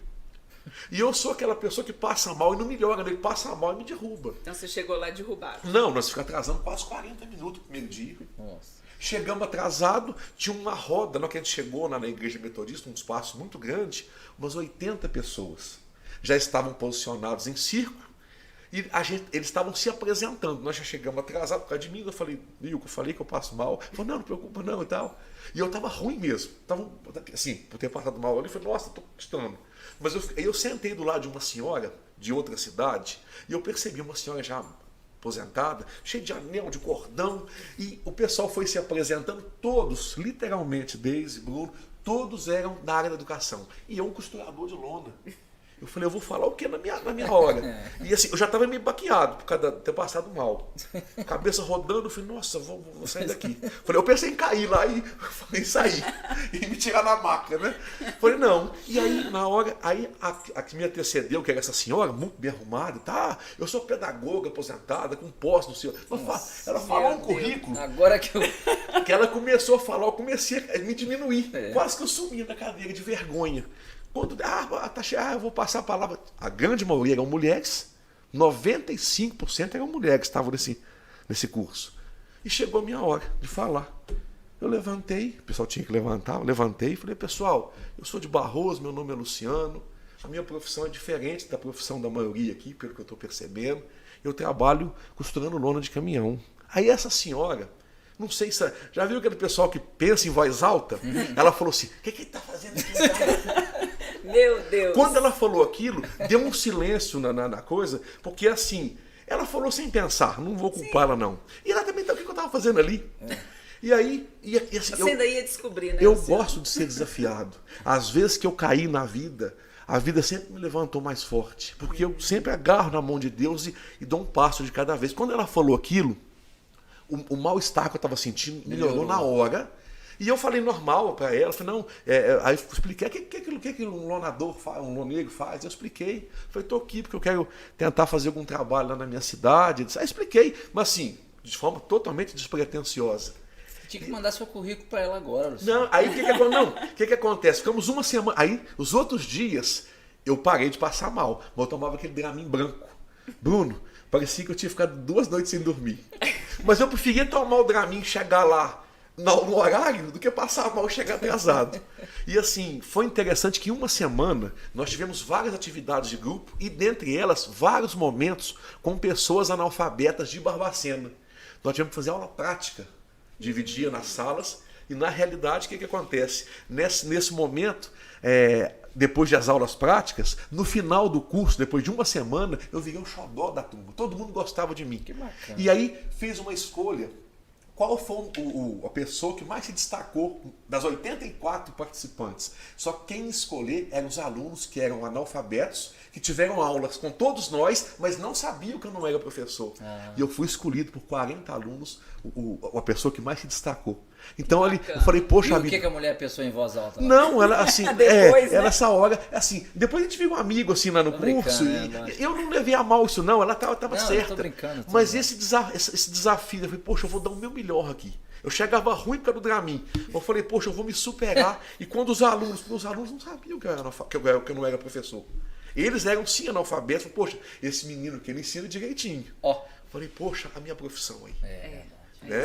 E eu sou aquela pessoa que passa mal e não melhora, ele passa mal e me derruba. Então você chegou lá derrubado? Não, nós ficamos atrasando quase 40 minutos no primeiro dia. Nossa. Chegamos atrasado, tinha uma roda, na hora que a gente chegou na igreja metodista, um espaço muito grande, umas 80 pessoas. Já estavam posicionados em círculo e eles estavam se apresentando. Nós já chegamos atrasados por causa de mim. Eu falei, Ilka, eu falei que eu passo mal. Ele falou, não preocupa não e tal. E eu estava ruim mesmo. Tava, assim, por ter passado mal ali, eu falei, nossa, estou gostando. Mas eu sentei do lado de uma senhora de outra cidade e eu percebi uma senhora já aposentada, cheia de anel, de cordão, e o pessoal foi se apresentando, todos, literalmente, Deise, Bruno, todos eram da área da educação. E eu um costurador de lona. Eu falei, eu vou falar o que na minha hora? E assim, eu já estava meio baqueado por causa de ter passado mal. Cabeça rodando, eu falei, nossa, vou sair daqui. Falei, eu pensei em cair lá e falei, sair. E me tirar na maca, né? Falei, não. E aí, na hora, a que me antecedeu, que era essa senhora, muito bem arrumada, tá? Eu sou pedagoga aposentada, com pós no seu. Ela falou um currículo. Agora que eu. Que ela começou a falar, eu comecei a me diminuir. Quase que eu sumi da cadeira de vergonha. Quando, eu vou passar a palavra. A grande maioria eram mulheres, 95% eram mulheres que estavam nesse curso. E chegou a minha hora de falar. eu levantei, o pessoal tinha que levantar, eu levantei e falei, pessoal, eu sou de Barroso, meu nome é Luciano, a minha profissão é diferente da profissão da maioria aqui, pelo que eu estou percebendo. Eu trabalho costurando lona de caminhão. Aí essa senhora, não sei se... Já viu aquele pessoal que pensa em voz alta? Ela falou assim, o que ele está fazendo aqui? Meu Deus! Quando ela falou aquilo, deu um silêncio na coisa, porque assim, ela falou sem pensar, não vou culpar ela não. E ela também, o que eu estava fazendo ali? E aí... assim, você ainda ia descobrir, né? Eu gosto de ser desafiado. Às vezes que eu caí na vida... A vida sempre me levantou mais forte, porque eu sempre agarro na mão de Deus e dou um passo de cada vez. Quando ela falou aquilo, o mal-estar que eu estava sentindo melhorou na hora. E eu falei normal para ela, falei, não, aí eu expliquei o que um lonador faz, um loneiro faz. Eu expliquei, falei, estou aqui porque eu quero tentar fazer algum trabalho lá na minha cidade. Aí expliquei, mas assim, de forma totalmente despretensiosa. Tinha que mandar seu currículo para ela agora, Luciano. Não, aí o que acontece? Ficamos uma semana. Aí, os outros dias, eu parei de passar mal. Mas eu tomava aquele Dramin branco. Bruno, parecia que eu tinha ficado 2 noites sem dormir. Mas eu preferia tomar o Dramin e chegar lá no horário do que passar mal e chegar atrasado. E assim, foi interessante que em uma semana nós tivemos várias atividades de grupo e dentre elas, vários momentos com pessoas analfabetas de Barbacena. Nós tivemos que fazer aula prática. Dividia nas salas, e na realidade o que acontece? Nesse momento, depois das aulas práticas, no final do curso, depois de uma semana, eu virei o xodó da turma. Todo mundo gostava de mim. Que bacana. E aí fez uma escolha. Qual foi a pessoa que mais se destacou das 84 participantes? Só quem escolher eram os alunos que eram analfabetos, que tiveram aulas com todos nós, mas não sabiam que eu não era professor. E eu fui escolhido por 40 alunos, a pessoa que mais se destacou. Então ali, eu falei, poxa... E o que a mulher pensou em voz alta? Não, ela assim, depois, né? ela essa hora, assim, depois a gente viu um amigo assim lá no curso, e eu não levei a mal isso não, ela estava certa. Eu tô brincando, mas esse desafio, eu falei, poxa, eu vou dar o meu melhor aqui. Eu chegava ruim por causa do Dramin. Eu falei, poxa, eu vou me superar. E quando os alunos não sabiam que eu não era professor. Eles eram sim analfabetos. Eu falei, poxa, esse menino que ele ensina direitinho. Eu falei, poxa, a minha profissão aí. É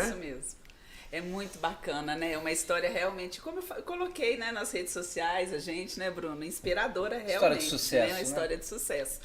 isso mesmo. É muito bacana, né? É uma história realmente, como eu coloquei, né, nas redes sociais, a gente, né, Bruno? Inspiradora realmente. História de sucesso, né? Uma história de sucesso.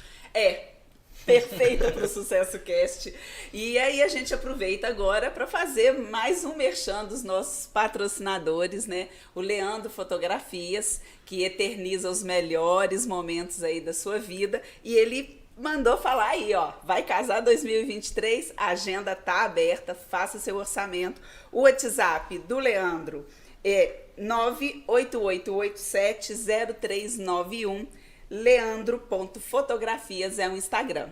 Perfeita para o Sucesso Cast. E aí a gente aproveita agora para fazer mais um merchan dos nossos patrocinadores, né? O Leandro Fotografias, que eterniza os melhores momentos aí da sua vida. E ele mandou falar aí, ó, vai casar 2023, a agenda tá aberta, faça seu orçamento. O WhatsApp do Leandro é 988870391. Leandro.fotografias é o Instagram.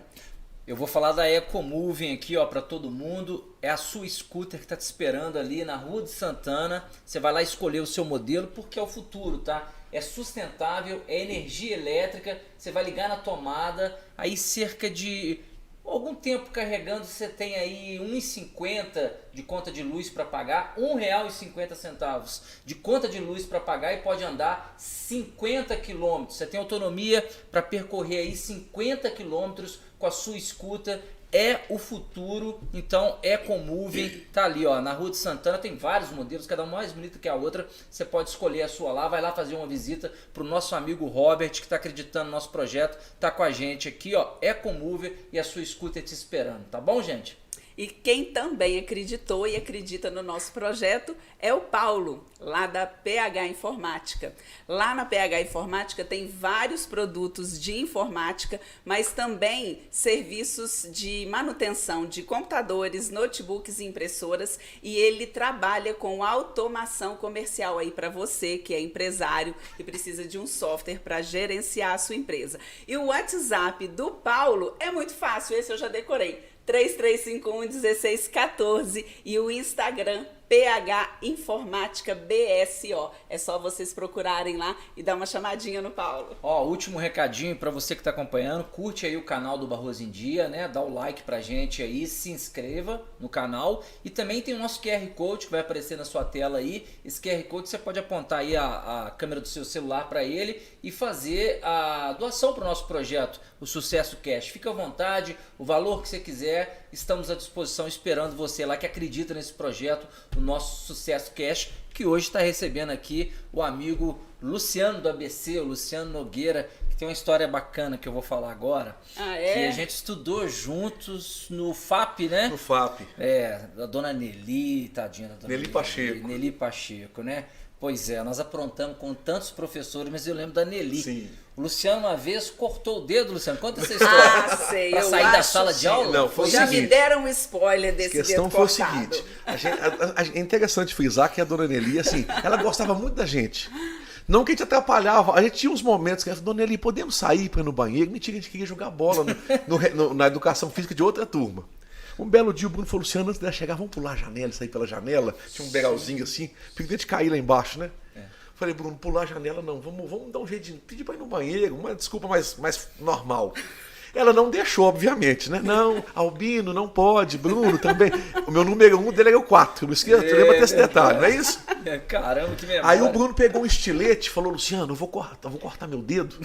Eu vou falar da Ecomoving aqui, ó, para todo mundo. É a sua scooter que tá te esperando ali na Rua de Santana. Você vai lá escolher o seu modelo porque é o futuro, tá? É sustentável, é energia elétrica. Você vai ligar na tomada, aí cerca de algum tempo carregando, você tem aí R$ 1,50 de conta de luz para pagar, R$ 1,50 de conta de luz para pagar e pode andar 50 km. Você tem autonomia para percorrer aí 50 km com a sua scooter. É o futuro, então Ecomoving tá ali, ó, na Rua de Santana, tem vários modelos, cada um mais bonito que a outra, você pode escolher a sua lá, vai lá fazer uma visita pro nosso amigo Robert, que tá acreditando no nosso projeto, tá com a gente aqui, ó, Ecomoving e a sua scooter te esperando, tá bom, gente? E quem também acreditou e acredita no nosso projeto é o Paulo, lá da PH Informática. Lá na PH Informática tem vários produtos de informática, mas também serviços de manutenção de computadores, notebooks e impressoras. E ele trabalha com automação comercial aí para você que é empresário e precisa de um software para gerenciar a sua empresa. E o WhatsApp do Paulo é muito fácil, esse eu já decorei. 3351-1614 e o Instagram PH Informática BSO. É só vocês procurarem lá e dar uma chamadinha no Paulo. Ó, último recadinho para você que está acompanhando, curte aí o canal do Barroso em Dia, né? Dá o like pra gente aí, se inscreva no canal e também tem o nosso QR Code que vai aparecer na sua tela aí. Esse QR Code você pode apontar aí a câmera do seu celular para ele e fazer a doação para o nosso projeto, o Sucesso Cash. Fica à vontade, o valor que você quiser. estamos à disposição esperando você lá que acredita nesse projeto, o nosso Sucesso Cash, que hoje está recebendo aqui o amigo Luciano do ABC, o Luciano Nogueira, que tem uma história bacana que eu vou falar agora. Ah, é? Que a gente estudou juntos no FAP, né? No FAP. Da dona Nelly, tadinha da dona Nelly Pacheco. Nelly Pacheco, né? Pois é, nós aprontamos com tantos professores, mas eu lembro da Nelly. Sim. O Luciano uma vez cortou o dedo, Luciano. Conta essa história. Sei. Pra sair da sala de aula? Não, foi o Já seguinte, me deram um spoiler desse dedo a questão foi o cortado. seguinte, é interessante frisar que a dona Nelly, assim, ela gostava muito da gente. Não que a gente atrapalhava, a gente tinha uns momentos que ela falou, dona Nelly, podemos sair para ir no banheiro? Mentira, a gente queria jogar bola na educação física de outra turma. Um belo dia o Bruno falou, Luciano, antes dela chegar, vamos pular a janela, sair pela janela. Tinha um degrauzinho assim, fica de cair lá embaixo, né? Falei, Bruno, pular a janela não, vamos dar um jeito de pedir para ir no banheiro, uma desculpa mais normal. Ela não deixou, obviamente, né? Não, Albino, não pode, Bruno também. O meu número 1 dele é o 4, não esqueça, lembra desse detalhe, não é isso? Caramba, que memória. Aí o Bruno pegou um estilete e falou, Luciano, eu vou cortar meu dedo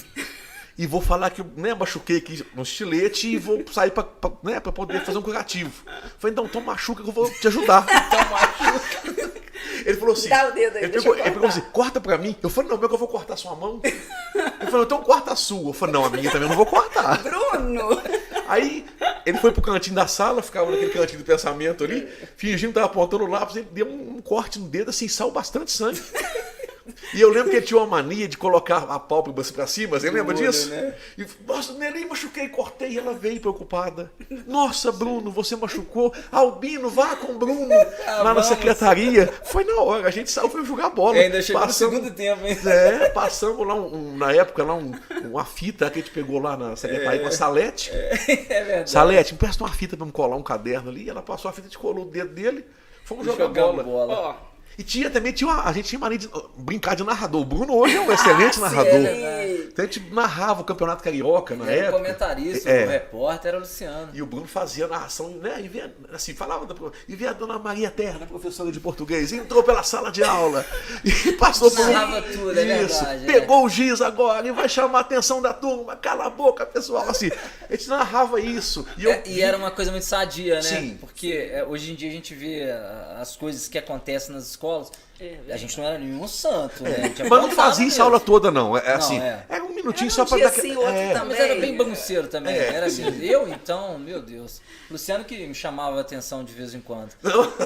e vou falar que eu machuquei aqui no estilete e vou sair para poder fazer um curativo. Falei, então machuca que eu vou te ajudar. Então machuca. Ele falou assim, dá o dedo aí, ele pegou assim, corta pra mim. Eu falei, não, meu que eu vou cortar a sua mão. Ele falou, então corta a sua. Eu falei, não, a minha também eu não vou cortar. Bruno! Aí ele foi pro cantinho da sala, ficava naquele cantinho do pensamento ali, fingindo que tava apontando o lápis, ele deu um corte no dedo, assim, saiu bastante sangue. E eu lembro que ele tinha uma mania de colocar a pálpebra pra cima, você lembra disso? Né? E, nossa, nem machuquei, cortei, e ela veio preocupada. Nossa, Bruno, você machucou? Albino, vá com o Bruno lá na secretaria. Foi na hora, a gente saiu, foi jogar bola. E ainda chegou no segundo tempo, hein? Passamos lá, na época, lá uma fita que a gente pegou lá na secretaria com a Salete. É verdade. Salete, me presta uma fita pra me colar um caderno ali. Ela passou a fita, a gente colou o dedo dele, fomos jogar bola. Ó. E a gente tinha mania de brincar de narrador. O Bruno hoje é um excelente narrador. Sim. Então a gente narrava o Campeonato Carioca na época. O comentarista, o repórter era o Luciano. E o Bruno fazia narração, né? Assim, falava e via a dona Maria Terra, professora de português, entrou pela sala de aula e passou por narrava tudo, é verdade. Pegou o giz agora e vai chamar a atenção da turma, cala a boca, pessoal. Assim, a gente narrava isso. E era uma coisa muito sadia, né? Sim. Porque hoje em dia a gente vê as coisas que acontecem nas escolas. A gente não era nenhum santo, né? Mas não fazia isso a aula toda, não. Era um minutinho só pra dar aquele. Mas era bem bagunceiro também. Era sim. mesmo. Eu, então, meu Deus. Luciano que me chamava a atenção de vez em quando.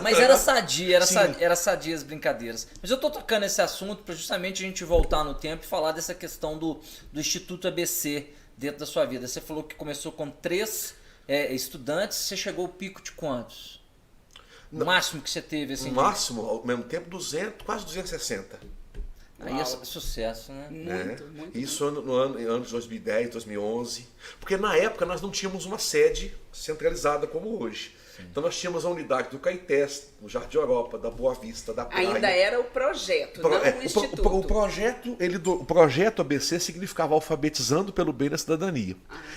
Mas era sadia, era sadia as brincadeiras. Mas eu tô tocando esse assunto para justamente a gente voltar no tempo e falar dessa questão do Instituto ABC dentro da sua vida. Você falou que começou com 3 estudantes, você chegou ao pico de quantos? O máximo que você teve, assim? O máximo, ao mesmo tempo, 200, quase 260. Aí é sucesso, né? Muito. Isso no ano de 2010, 2011. Porque na época nós não tínhamos uma sede centralizada como hoje. Sim. Então nós tínhamos a unidade do Caetés, no Jardim Europa, da Boa Vista, da Praia. Ainda era o projeto, não o instituto. O projeto ABC significava alfabetizando pelo bem da cidadania.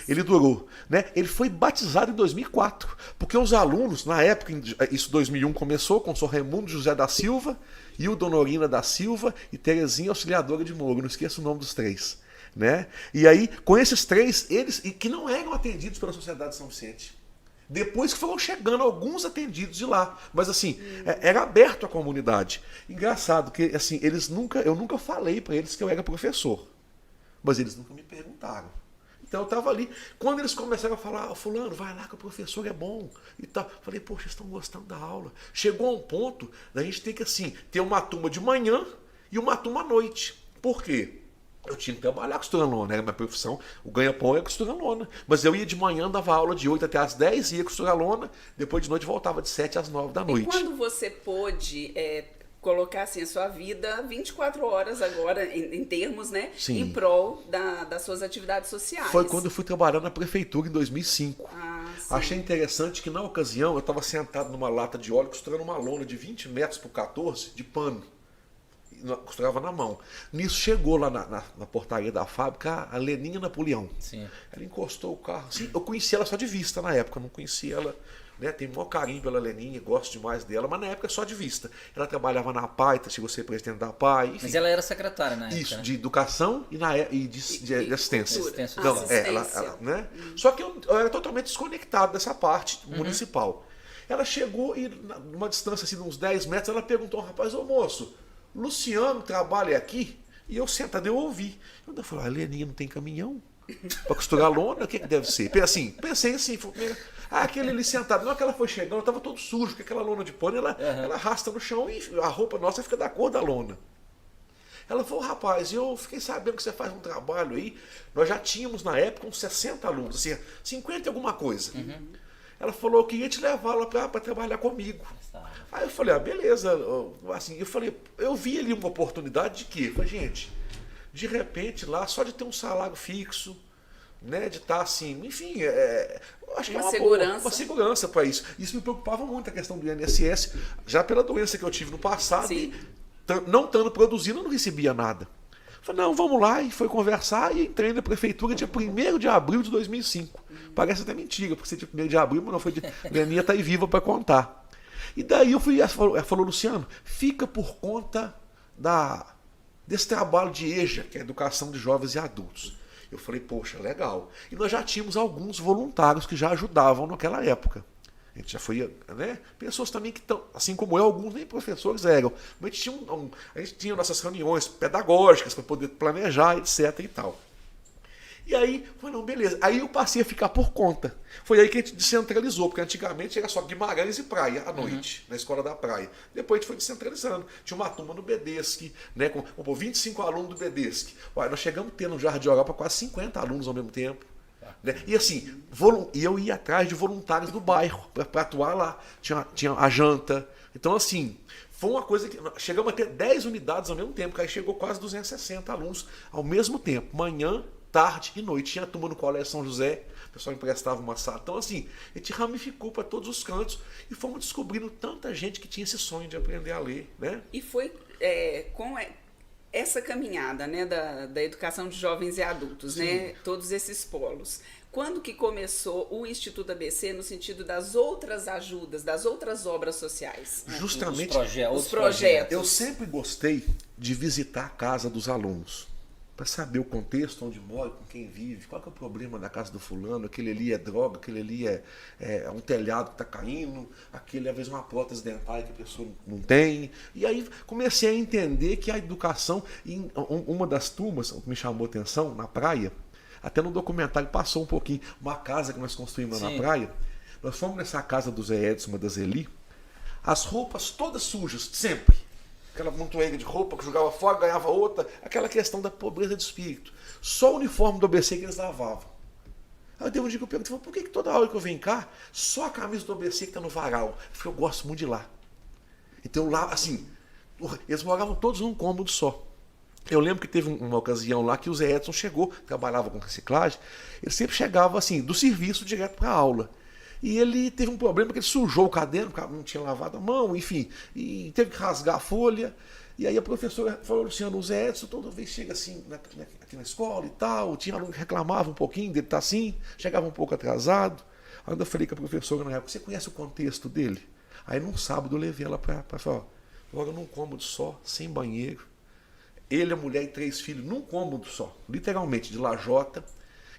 Ele durou, né? Ele foi batizado em 2004, porque os alunos, na época, isso 2001 começou com o Sr. Raimundo José da Silva, Hilda Honorina da Silva e Terezinha Auxiliadora de Moura, não esqueça o nome dos 3. Né? E aí, com esses 3, eles que não eram atendidos pela Sociedade de São Vicente. Depois que foram chegando alguns atendidos de lá. Mas assim, era aberto à comunidade. Engraçado que assim, eu nunca falei para eles que eu era professor. Mas eles nunca me perguntaram. Então eu estava ali. Quando eles começaram a falar, fulano, vai lá que o professor é bom. E tal. Falei, poxa, vocês estão gostando da aula. Chegou a um ponto da gente ter que assim, ter uma turma de manhã e uma turma à noite. Por quê? Eu tinha que trabalhar costurando lona, era minha profissão, o ganha-pão era costurar lona. Mas eu ia de manhã, dava aula de 8 até as 10, ia costurar lona, depois de noite voltava de 7 às 9 da noite. E quando você pôde colocar assim, a sua vida 24 horas agora, em termos, né? Sim. Em prol das suas atividades sociais? Foi quando eu fui trabalhar na prefeitura em 2005. Sim. Achei interessante que na ocasião eu estava sentado numa lata de óleo costurando uma lona de 20 metros por 14 de pano. Costurava na mão. Nisso chegou lá na portaria da fábrica a Leninha Napoleão. Sim. Ela encostou o carro. Sim, eu conheci ela só de vista na época, não conhecia ela né? Tenho o maior carinho pela Leninha, gosto demais dela, mas na época só de vista. Ela trabalhava na PAI, chegou a ser presidente da PAI. Enfim. Mas ela era secretária na época. Isso, né? de educação e de assistência. Não, ela, né? Só que eu era totalmente desconectado dessa parte municipal. Ela chegou e, numa distância assim, de uns 10 metros, ela perguntou ao rapaz: ô moço, Luciano trabalha aqui? E eu sentado, eu ouvi. Eu falei: a Leninha não tem caminhão para costurar lona? O que deve ser? Pensei assim, aquele ali sentado. Não, que ela foi chegando, estava todo sujo, porque aquela lona de pano, ela arrasta no chão e a roupa nossa fica da cor da lona. Ela falou: rapaz, eu fiquei sabendo que você faz um trabalho aí. Nós já tínhamos na época uns 60 alunos, assim, 50 e alguma coisa. Ela falou: eu queria te levar lá para trabalhar comigo. Aí eu falei: beleza. Assim, eu vi ali uma oportunidade de quê? Eu falei: gente, de repente lá, só de ter um salário fixo, né, de estar assim, enfim, acho que é uma segurança para isso. Isso me preocupava muito, a questão do INSS, já pela doença que eu tive no passado, e não estando produzindo, eu não recebia nada. Falei: não, vamos lá, e foi conversar, e entrei na prefeitura dia 1º de abril de 2005. Parece até mentira, porque você dia 1º de abril, mas não foi de... Leninha tá aí viva para contar. E daí ela falou: Luciano, fica por conta desse trabalho de EJA, que é Educação de Jovens e Adultos. Eu falei: poxa, legal. E nós já tínhamos alguns voluntários que já ajudavam naquela época. A gente já foi, né? Pessoas também que estão, assim como eu, alguns nem professores eram. Mas a gente tinha nossas reuniões pedagógicas para poder planejar, etc. e tal. E aí, falei: não, beleza. Aí eu passei a ficar por conta. Foi aí que a gente descentralizou, porque antigamente era só Guimarães e Praia à noite, na escola da Praia. Depois a gente foi descentralizando. Tinha uma turma no BEDESC, né, com 25 alunos do BEDESC. Olha, nós chegamos a ter no Jardim de Europa quase 50 alunos ao mesmo tempo. Né? E assim, eu ia atrás de voluntários do bairro para atuar lá. Tinha a janta. Então, assim, foi uma coisa que... Chegamos a ter 10 unidades ao mesmo tempo, que aí chegou quase 260 alunos ao mesmo tempo. Manhã, tarde e noite. Tinha a turma no Colégio São José, o pessoal emprestava uma sala. Então, assim, a gente ramificou para todos os cantos e fomos descobrindo tanta gente que tinha esse sonho de aprender a ler, né? E foi com essa caminhada, né, da educação de jovens e adultos, né, todos esses polos. Quando que começou o Instituto ABC no sentido das outras ajudas, das outras obras sociais? Justamente os projetos. Eu sempre gostei de visitar a casa dos alunos, para saber o contexto, onde mora, com quem vive, qual que é o problema da casa do fulano, aquele ali é droga, aquele ali é um telhado que está caindo, aquele às vezes uma prótese dentária que a pessoa não tem. E aí comecei a entender que a educação, em uma das turmas, o que me chamou a atenção, na praia, até no documentário passou um pouquinho, uma casa que nós construímos na praia, nós fomos nessa casa do Zé Edson, da Zeli, as roupas todas sujas, sempre. Aquela montoeira de roupa que jogava fora, ganhava outra, aquela questão da pobreza de espírito. Só o uniforme do ABC que eles lavavam. Aí teve um dia que eu perguntei: por que toda hora que eu venho cá, só a camisa do ABC que está no varal? Eu gosto muito de lá. Então lá, assim, eles moravam todos num cômodo só. Eu lembro que teve uma ocasião lá que o Zé Edson chegou, trabalhava com reciclagem, ele sempre chegava assim, do serviço direto para a aula. E ele teve um problema que ele sujou o caderno, porque não tinha lavado a mão, enfim, e teve que rasgar a folha. E aí a professora falou: Luciano, o Zé Edson toda vez chega assim aqui na escola e tal. Tinha aluno que reclamava um pouquinho dele, tá assim, chegava um pouco atrasado. Aí eu falei com a professora na época: você conhece o contexto dele? Aí num sábado eu levei ela para falar: mora num cômodo só, sem banheiro. Ele, a mulher e 3 filhos, num cômodo só, literalmente, de lajota.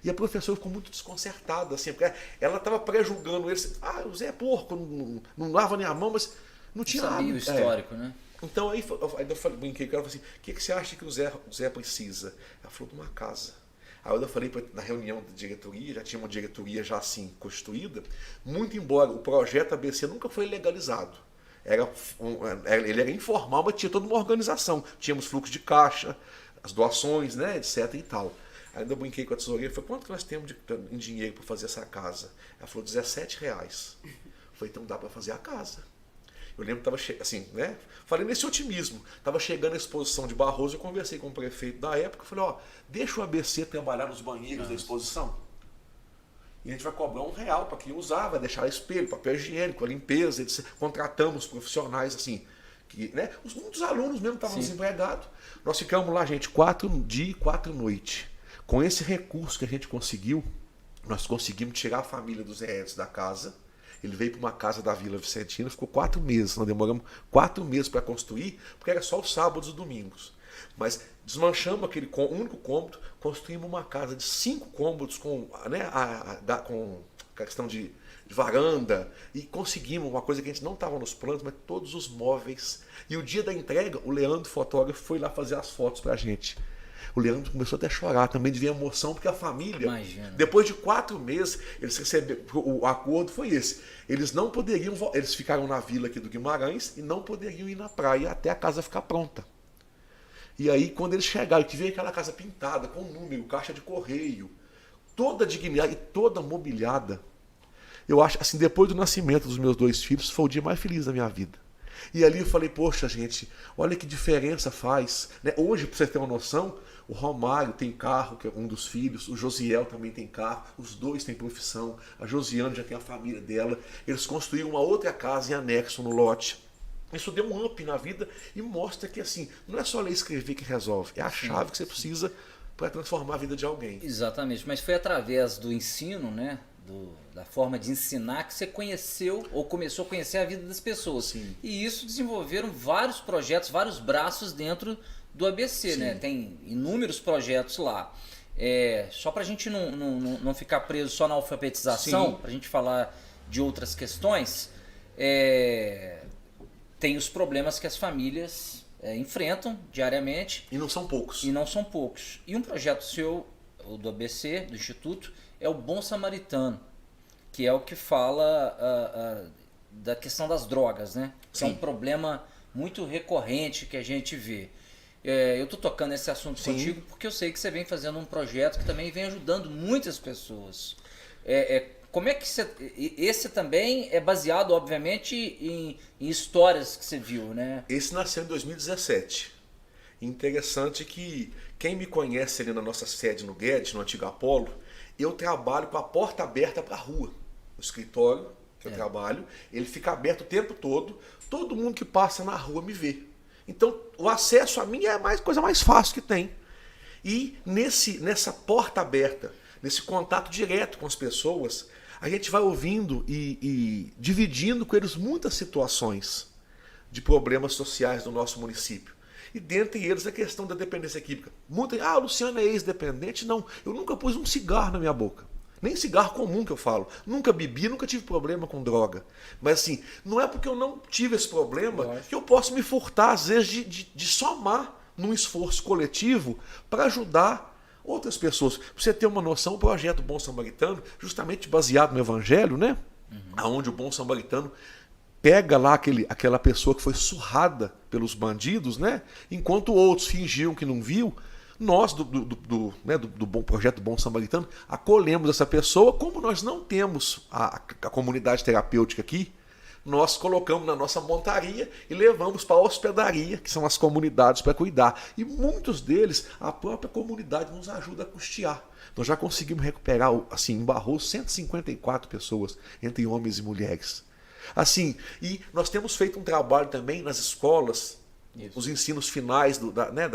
E a professora ficou muito desconcertada, assim, porque ela estava pré-julgando ele. O Zé é porco, não lava nem a mão, mas não tinha nada. Sabia o histórico, né? Então aí eu brinquei com ela, falei assim: o que você acha que o Zé precisa? Ela falou: de uma casa. Aí eu falei na reunião da diretoria, já tinha uma diretoria já assim constituída, muito embora o projeto ABC nunca foi legalizado. Ele era informal, mas tinha toda uma organização. Tínhamos fluxo de caixa, as doações, né, etc. e tal. Ainda eu brinquei com a tesoureira, falei: quanto que nós temos em dinheiro para fazer essa casa? Ela falou: R$17. Eu falei: então dá para fazer a casa. Eu lembro que estava assim, né? Falei nesse otimismo. Estava chegando a exposição de Barroso, eu conversei com o prefeito da época, falei: deixa o ABC trabalhar nos banheiros da exposição. E a gente vai cobrar R$1 para quem usar, vai deixar espelho, papel higiênico, a limpeza, etc. Contratamos profissionais assim. Né? Muitos alunos mesmo estavam desempregados. Nós ficamos lá, gente, 4 dias e 4 noites. Com esse recurso que a gente conseguiu, nós conseguimos tirar a família dos Zé Edson da casa Ele veio para uma casa da Vila Vicentina, ficou 4 meses. Nós demoramos 4 meses para construir, porque era só os sábados e domingos. Mas desmanchamos aquele único cômodo, construímos uma casa de 5 cômodos com, né, com a questão de varanda, e conseguimos uma coisa que a gente não estava nos planos, mas todos os móveis. E o dia da entrega, o Leandro, fotógrafo, foi lá fazer as fotos para a gente. O Leandro começou até a chorar, também de ver emoção, porque a família, Imagina. Depois de 4 meses, eles receberam, o acordo foi esse, eles não poderiam, eles ficaram na vila aqui do Guimarães e não poderiam ir na praia até a casa ficar pronta. E aí, quando eles chegaram, que veio aquela casa pintada, com número, caixa de correio, toda dignidade e toda mobiliada, eu acho, assim, depois do nascimento dos meus 2 filhos, foi o dia mais feliz da minha vida. E ali eu falei, poxa, gente, olha que diferença faz. Né? Hoje, para você ter uma noção, o Romário tem carro, que é um dos filhos, o Josiel também tem carro, os 2 têm profissão, a Josiane já tem a família dela, eles construíram uma outra casa em anexo no lote. Isso deu um up na vida e mostra que, assim, não é só ler e escrever que resolve, é a chave que você precisa para transformar a vida de alguém. Exatamente, mas foi através do ensino, né? Da forma de ensinar que você conheceu ou começou a conhecer a vida das pessoas. Sim. E isso desenvolveram vários projetos, vários braços dentro do ABC, né? Tem inúmeros projetos lá. Só para a gente não ficar preso só na alfabetização, para a gente falar de outras questões, tem os problemas que as famílias enfrentam diariamente. E não são poucos. E um projeto seu, o do ABC, do Instituto, é o Bom Samaritano, que é o que fala da questão das drogas, né? Que é um problema muito recorrente que a gente vê. Eu estou tocando esse assunto contigo porque eu sei que você vem fazendo um projeto que também vem ajudando muitas pessoas. Como é que esse também é baseado, obviamente, em histórias que você viu, né? Esse nasceu em 2017. Interessante que quem me conhece ali na nossa sede no Guedes, no antigo Apolo, eu trabalho com a porta aberta para a rua. O escritório que eu trabalho, ele fica aberto o tempo todo. Todo mundo que passa na rua me vê. Então, o acesso a mim é a coisa mais fácil que tem. E nessa porta aberta, nesse contato direto com as pessoas, a gente vai ouvindo e dividindo com eles muitas situações de problemas sociais do nosso município. E dentre eles a questão da dependência química. O Luciano é ex-dependente? Não, eu nunca pus um cigarro na minha boca. Nem cigarro comum que eu falo. Nunca bebi, nunca tive problema com droga. Mas assim, não é porque eu não tive esse problema que eu posso me furtar, às vezes, de somar num esforço coletivo para ajudar outras pessoas. Para você ter uma noção, o projeto Bom Samaritano, justamente baseado no Evangelho, né? Onde o Bom Samaritano pega lá aquela pessoa que foi surrada pelos bandidos, né? Enquanto outros fingiam que não viu, nós do bom projeto Bom Samaritano acolhemos essa pessoa. Como nós não temos a comunidade terapêutica aqui, nós colocamos na nossa montaria e levamos para a hospedaria, que são as comunidades, para cuidar. E muitos deles, a própria comunidade nos ajuda a custear. Nós já conseguimos recuperar, assim, em Barroso, 154 pessoas, entre homens e mulheres. Assim, e nós temos feito um trabalho também nas escolas, os ensinos finais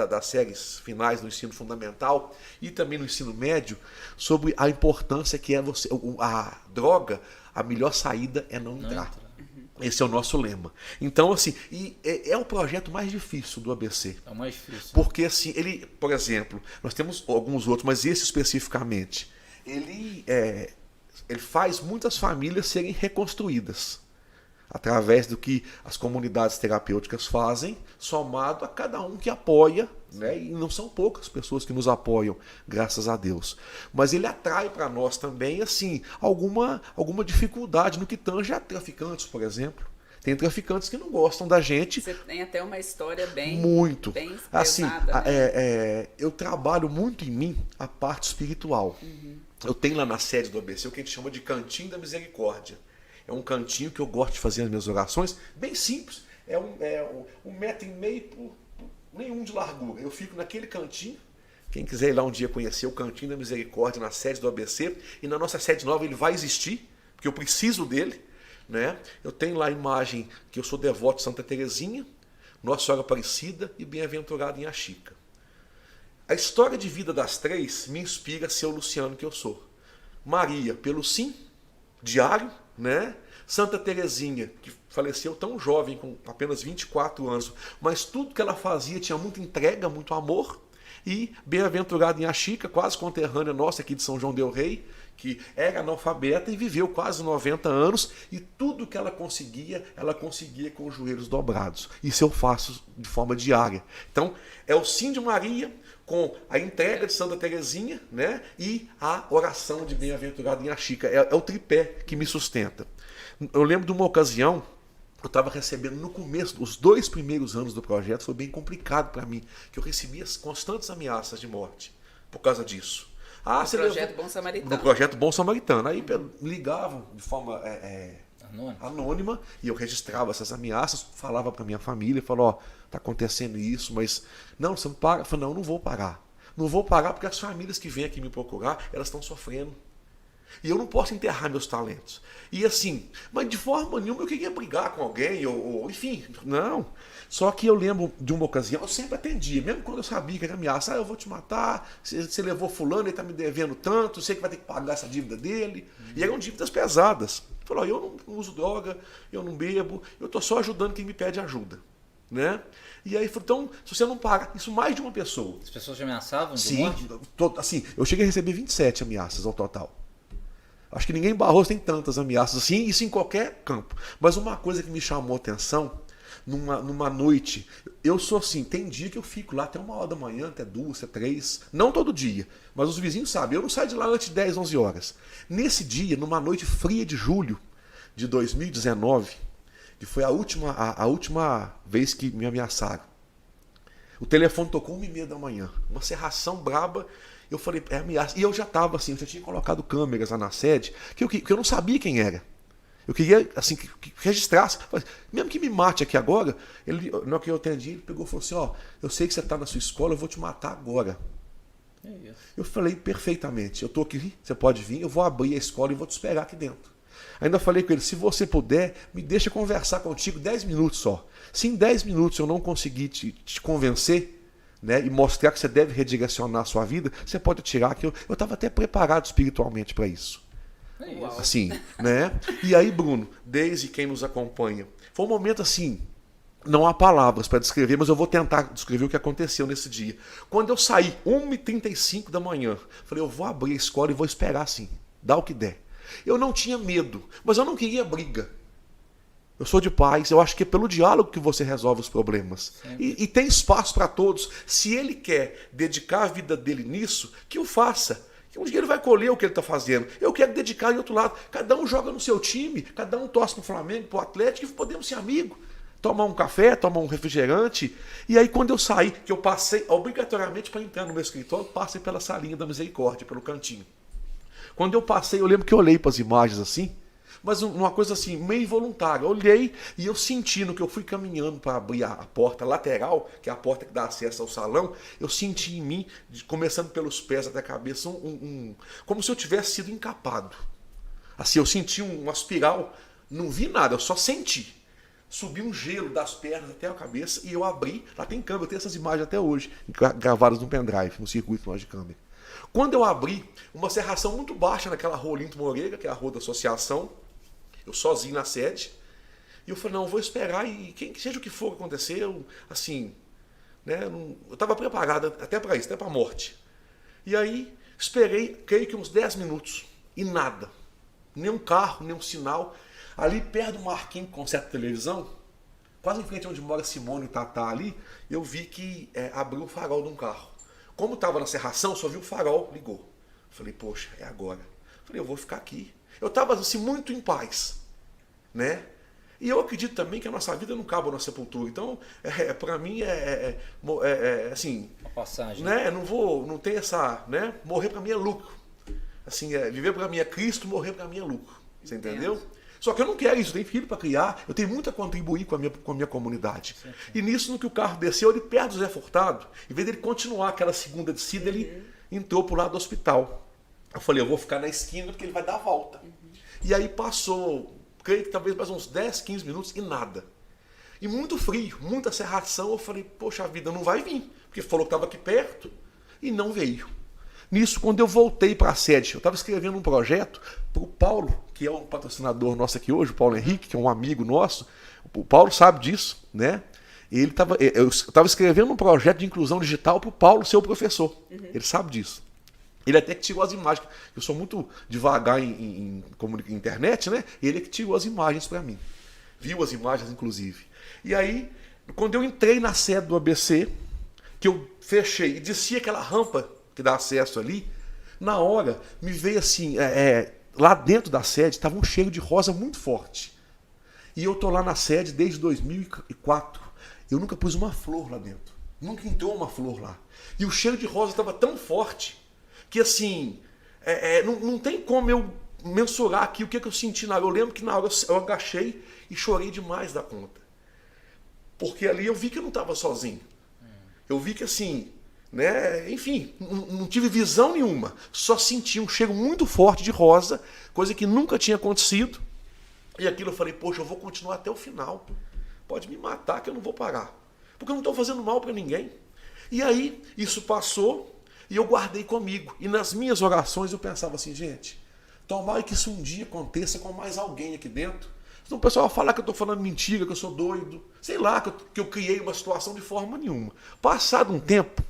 das séries finais do ensino fundamental e também no ensino médio, sobre a importância que é a droga, a melhor saída é não entrar. Esse é o nosso lema. Então, assim, é o projeto mais difícil do ABC. É o mais difícil. Porque, assim, por exemplo, nós temos alguns outros, mas esse especificamente, ele faz muitas famílias serem reconstruídas através do que as comunidades terapêuticas fazem, somado a cada um que apoia, né? E não são poucas pessoas que nos apoiam, graças a Deus. Mas ele atrai para nós também, assim, alguma dificuldade no que tange a traficantes, por exemplo. Tem traficantes que não gostam da gente. Você tem até uma história bem pesada, assim, né? Eu trabalho muito em mim a parte espiritual. Eu tenho lá na sede do ABC o que a gente chama de Cantinho da Misericórdia. É um cantinho que eu gosto de fazer as minhas orações, bem simples. É 1,5 metro por nenhum de largura. Eu fico naquele cantinho. Quem quiser ir lá um dia conhecer o Cantinho da Misericórdia na sede do ABC, e na nossa sede nova ele vai existir, porque eu preciso dele, né? Eu tenho lá a imagem que eu sou devoto de Santa Teresinha, Nossa Senhora Aparecida e Bem-aventurado em Achica. A história de vida das três me inspira a ser o Luciano que eu sou. Maria, pelo sim diário, né? Santa Terezinha, que faleceu tão jovem, com apenas 24 anos, mas tudo que ela fazia tinha muita entrega, muito amor. E Bem-aventurada Inhaxica, quase conterrânea nossa aqui de São João del Rei, que era analfabeta e viveu quase 90 anos, e tudo que ela conseguia com os joelhos dobrados. Isso eu faço de forma diária. Então, é o Sim de Maria com a entrega de Santa Terezinha, né, e a oração de Bem-aventurada Inhaxica. É o tripé que me sustenta. Eu lembro de uma ocasião, eu estava recebendo no começo, os 2 primeiros anos do projeto, foi bem complicado para mim, que eu recebia constantes ameaças de morte por causa disso. No projeto Bom Samaritano. No projeto Bom Samaritano. Aí ligavam de forma anônima e eu registrava essas ameaças, falava para minha família, falava, ó, tá acontecendo isso, mas não, você não para. Eu falei, não vou parar. Não vou parar porque as famílias que vêm aqui me procurar, elas estão sofrendo. E eu não posso enterrar meus talentos. E assim, mas de forma nenhuma eu queria brigar com alguém, ou enfim, não. Só que eu lembro de uma ocasião, eu sempre atendia, mesmo quando eu sabia que era ameaça, eu vou te matar, você levou fulano, ele está me devendo tanto, sei que vai ter que pagar essa dívida dele. E eram dívidas pesadas. Falou, eu não uso droga, eu não bebo, eu estou só ajudando quem me pede ajuda. Né? E aí, então, se você não paga, isso mais de uma pessoa. As pessoas te ameaçavam de Sim, morte? assim, eu cheguei a receber 27 ameaças ao total. Acho que ninguém em Barroso tem tantas ameaças assim, isso em qualquer campo. Mas uma coisa que me chamou a atenção, numa noite, eu sou assim, tem dia que eu fico lá até 1h da manhã, até 2, até 3, não todo dia, mas os vizinhos sabem, eu não saio de lá antes de 10, 11 horas. Nesse dia, numa noite fria de julho de 2019, que foi a última vez que me ameaçaram, o telefone tocou 1h30 da manhã, uma serração braba. Eu falei, é ameaça. E eu já estava assim, eu já tinha colocado câmeras lá na sede, que eu não sabia quem era. Eu queria, assim, que registrasse. Mesmo que me mate aqui agora, na hora que eu atendi, ele pegou e falou assim, ó, eu sei que você está na sua escola, eu vou te matar agora. É isso. Eu falei, perfeitamente, eu estou aqui, você pode vir, eu vou abrir a escola e vou te esperar aqui dentro. Ainda falei com ele, se você puder, me deixa conversar contigo 10 minutos só. Se em 10 minutos eu não conseguir te convencer, né, e mostrar que você deve redirecionar a sua vida, você pode tirar, que eu estava até preparado espiritualmente para isso. Assim, né? E aí, Bruno, desde quem nos acompanha, foi um momento assim, não há palavras para descrever, mas eu vou tentar descrever o que aconteceu nesse dia. Quando eu saí, 1h35 da manhã, falei, eu vou abrir a escola e vou esperar assim, dá o que der. Eu não tinha medo, mas eu não queria briga. Eu sou de paz, eu acho que é pelo diálogo que você resolve os problemas. E tem espaço para todos. Se ele quer dedicar a vida dele nisso, que o faça. Que um dia ele vai colher o que ele está fazendo. Eu quero dedicar em outro lado. Cada um joga no seu time, cada um torce para o Flamengo, para o Atlético, e podemos ser amigos. Tomar um café, tomar um refrigerante. E aí quando eu saí, que eu passei obrigatoriamente para entrar no meu escritório, passei pela salinha da misericórdia, pelo cantinho. Quando eu passei, eu lembro que eu olhei para as imagens assim, mas uma coisa assim, meio involuntária. Eu olhei e eu senti, no que eu fui caminhando para abrir a porta lateral, que é a porta que dá acesso ao salão, eu senti em mim, começando pelos pés até a cabeça, como se eu tivesse sido encapado. Assim, eu senti uma espiral, não vi nada, eu só senti. Subi um gelo das pernas até a cabeça e eu abri, lá tem câmera, eu tenho essas imagens até hoje, gravadas no pendrive, no circuito de câmera. Quando eu abri, uma serração muito baixa naquela rua Olinto Moreira, que é a rua da associação, eu sozinho na sede, e eu falei, não, eu vou esperar e seja o que for que aconteceu, assim, né, eu estava preparado até para isso, até para a morte. E aí, esperei, creio que uns 10 minutos, e nada, nenhum carro, nenhum sinal. Ali perto do Marquinhos que conserta televisão, quase em frente onde mora Simone e Tatá ali, eu vi que abriu o farol de um carro. Como estava na serração, só vi o farol, ligou. Falei, poxa, é agora. Falei, eu vou ficar aqui. Eu estava assim, muito em paz, né? E eu acredito também que a nossa vida não cabe na sepultura. Então, para mim, assim... Uma passagem. Né? Não tem essa... Né? Morrer para mim é lucro. Assim, viver para mim é Cristo, morrer para mim é lucro. Você entendeu? Só que eu não quero isso, eu tenho filho para criar, eu tenho muito a contribuir com a minha comunidade. Sim. E nisso, no que o carro desceu, ele perto do Zé Furtado, em vez dele continuar aquela segunda descida, ele entrou para o lado do hospital. Eu falei, eu vou ficar na esquina porque ele vai dar a volta. E aí passou, creio que talvez mais uns 10, 15 minutos e nada. E muito frio, muita serração, eu falei, poxa vida, não vai vir, porque falou que estava aqui perto e não veio. Nisso, quando eu voltei para a sede, eu estava escrevendo um projeto para o Paulo, que é um patrocinador nosso aqui hoje, o Paulo Henrique, que é um amigo nosso. O Paulo sabe disso, né? Eu estava escrevendo um projeto de inclusão digital para o Paulo ser o professor. Ele sabe disso. Ele até que tirou as imagens. Eu sou muito devagar em internet, né? Ele é que tirou as imagens para mim. Viu as imagens, inclusive. E aí, quando eu entrei na sede do ABC, que eu fechei e desci aquela rampa que dá acesso ali, na hora me veio assim, lá dentro da sede estava um cheiro de rosa muito forte. E eu tô lá na sede desde 2004. Eu nunca pus uma flor lá dentro. Nunca entrou uma flor lá. E o cheiro de rosa estava tão forte que assim, não tem como eu mensurar aqui o que eu senti na hora. Eu lembro que na hora eu agachei e chorei demais da conta. Porque ali eu vi que eu não estava sozinho. Eu vi que assim, né, enfim, não tive visão nenhuma. Só senti um cheiro muito forte de rosa, coisa que nunca tinha acontecido. E aquilo eu falei, poxa, eu vou continuar até o final. Pode me matar que eu não vou parar. Porque eu não estou fazendo mal para ninguém. E aí, isso passou e eu guardei comigo. E nas minhas orações eu pensava assim, gente, tomara que isso um dia aconteça com mais alguém aqui dentro. Então o pessoal vai falar que eu estou falando mentira, que eu sou doido. Sei lá, que eu criei uma situação de forma nenhuma. Passado um tempo,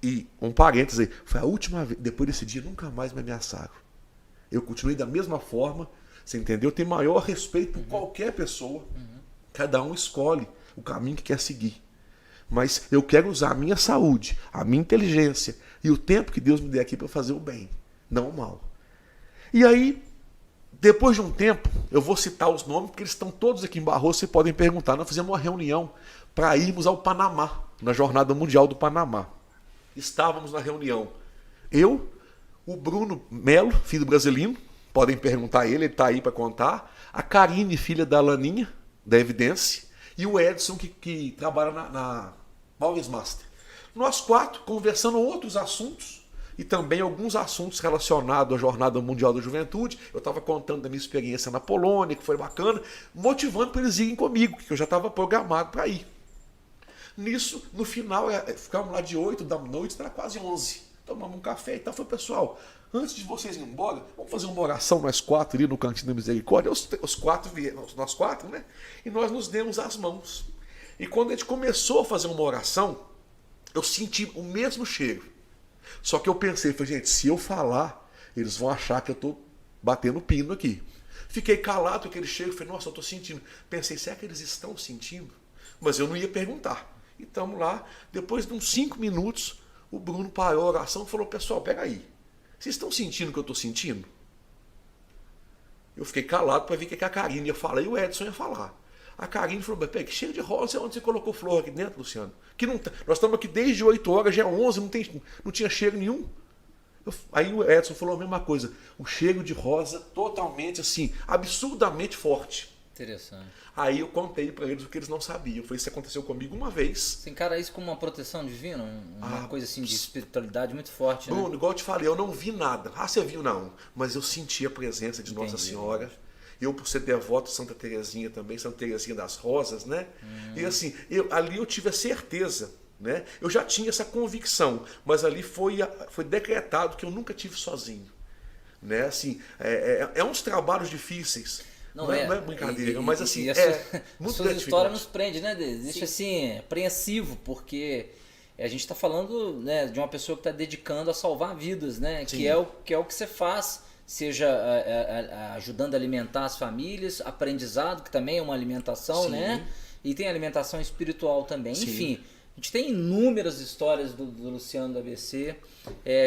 e um parênteses aí, foi a última vez, depois desse dia nunca mais me ameaçaram. Eu continuei da mesma forma, você entendeu? Eu tenho maior respeito por qualquer pessoa. Cada um escolhe o caminho que quer seguir. Mas eu quero usar a minha saúde, a minha inteligência e o tempo que Deus me der aqui para fazer o bem, não o mal. E aí, depois de um tempo, eu vou citar os nomes, porque eles estão todos aqui em Barroso, vocês podem perguntar. Nós fizemos uma reunião para irmos ao Panamá, na Jornada Mundial do Panamá. Estávamos na reunião. Eu, o Bruno Melo, filho do Brasilino, podem perguntar a ele está aí para contar. A Karine, filha da Laninha, da Evidência, e o Edson, que trabalha na Maules Master. Nós quatro, conversando outros assuntos, e também alguns assuntos relacionados à Jornada Mundial da Juventude. Eu estava contando da minha experiência na Polônia, que foi bacana, motivando para eles irem comigo, que eu já estava programado para ir. Nisso, no final, ficamos lá de 8 da noite, era quase 11. Tomamos um café e tal. Falei, pessoal, antes de vocês irem embora, vamos fazer uma oração nós quatro ali no Cantinho da Misericórdia. Os quatro vieram, nós quatro, né? E nós nos demos as mãos. E quando a gente começou a fazer uma oração, eu senti o mesmo cheiro. Só que eu pensei, falei, gente, se eu falar, eles vão achar que eu estou batendo pino aqui. Fiquei calado com aquele cheiro, falei, nossa, eu estou sentindo. Pensei, será que eles estão sentindo? Mas eu não ia perguntar. E estamos lá, depois de uns 5 minutos, o Bruno parou a oração e falou, pessoal, pega aí. Vocês estão sentindo o que eu estou sentindo? Eu fiquei calado para ver o que a Karine ia falar e o Edson ia falar. A Karine falou, mas peraí, que cheiro de rosa, onde você colocou flor aqui dentro, Luciano? Que não, nós estamos aqui desde 8 horas, já é 11, não tinha cheiro nenhum. Aí o Edson falou a mesma coisa, um cheiro de rosa totalmente assim, absurdamente forte. Interessante. Aí eu contei para eles o que eles não sabiam. Eu falei, isso aconteceu comigo uma vez. Você encara isso como uma proteção divina? Uma coisa assim de espiritualidade muito forte, Bruno, né? igual eu te falei, eu não vi nada. Ah, você viu? Não. Mas eu senti a presença de Nossa Senhora. Eu, por ser devoto de Santa Teresinha também, Santa Teresinha das Rosas, né? E assim, ali eu tive a certeza, né? Eu já tinha essa convicção, mas ali foi decretado que eu nunca tive sozinho. Né? Assim, uns trabalhos difíceis. Não é brincadeira, mas assim, muito gratificante. A história nos prende, né? Deixa assim, apreensivo, porque a gente está falando, né, de uma pessoa que está dedicando a salvar vidas, né? Que é o que você faz, seja ajudando a alimentar as famílias, aprendizado, que também é uma alimentação, né? E tem alimentação espiritual também. Sim. Enfim, a gente tem inúmeras histórias do Luciano do ABC.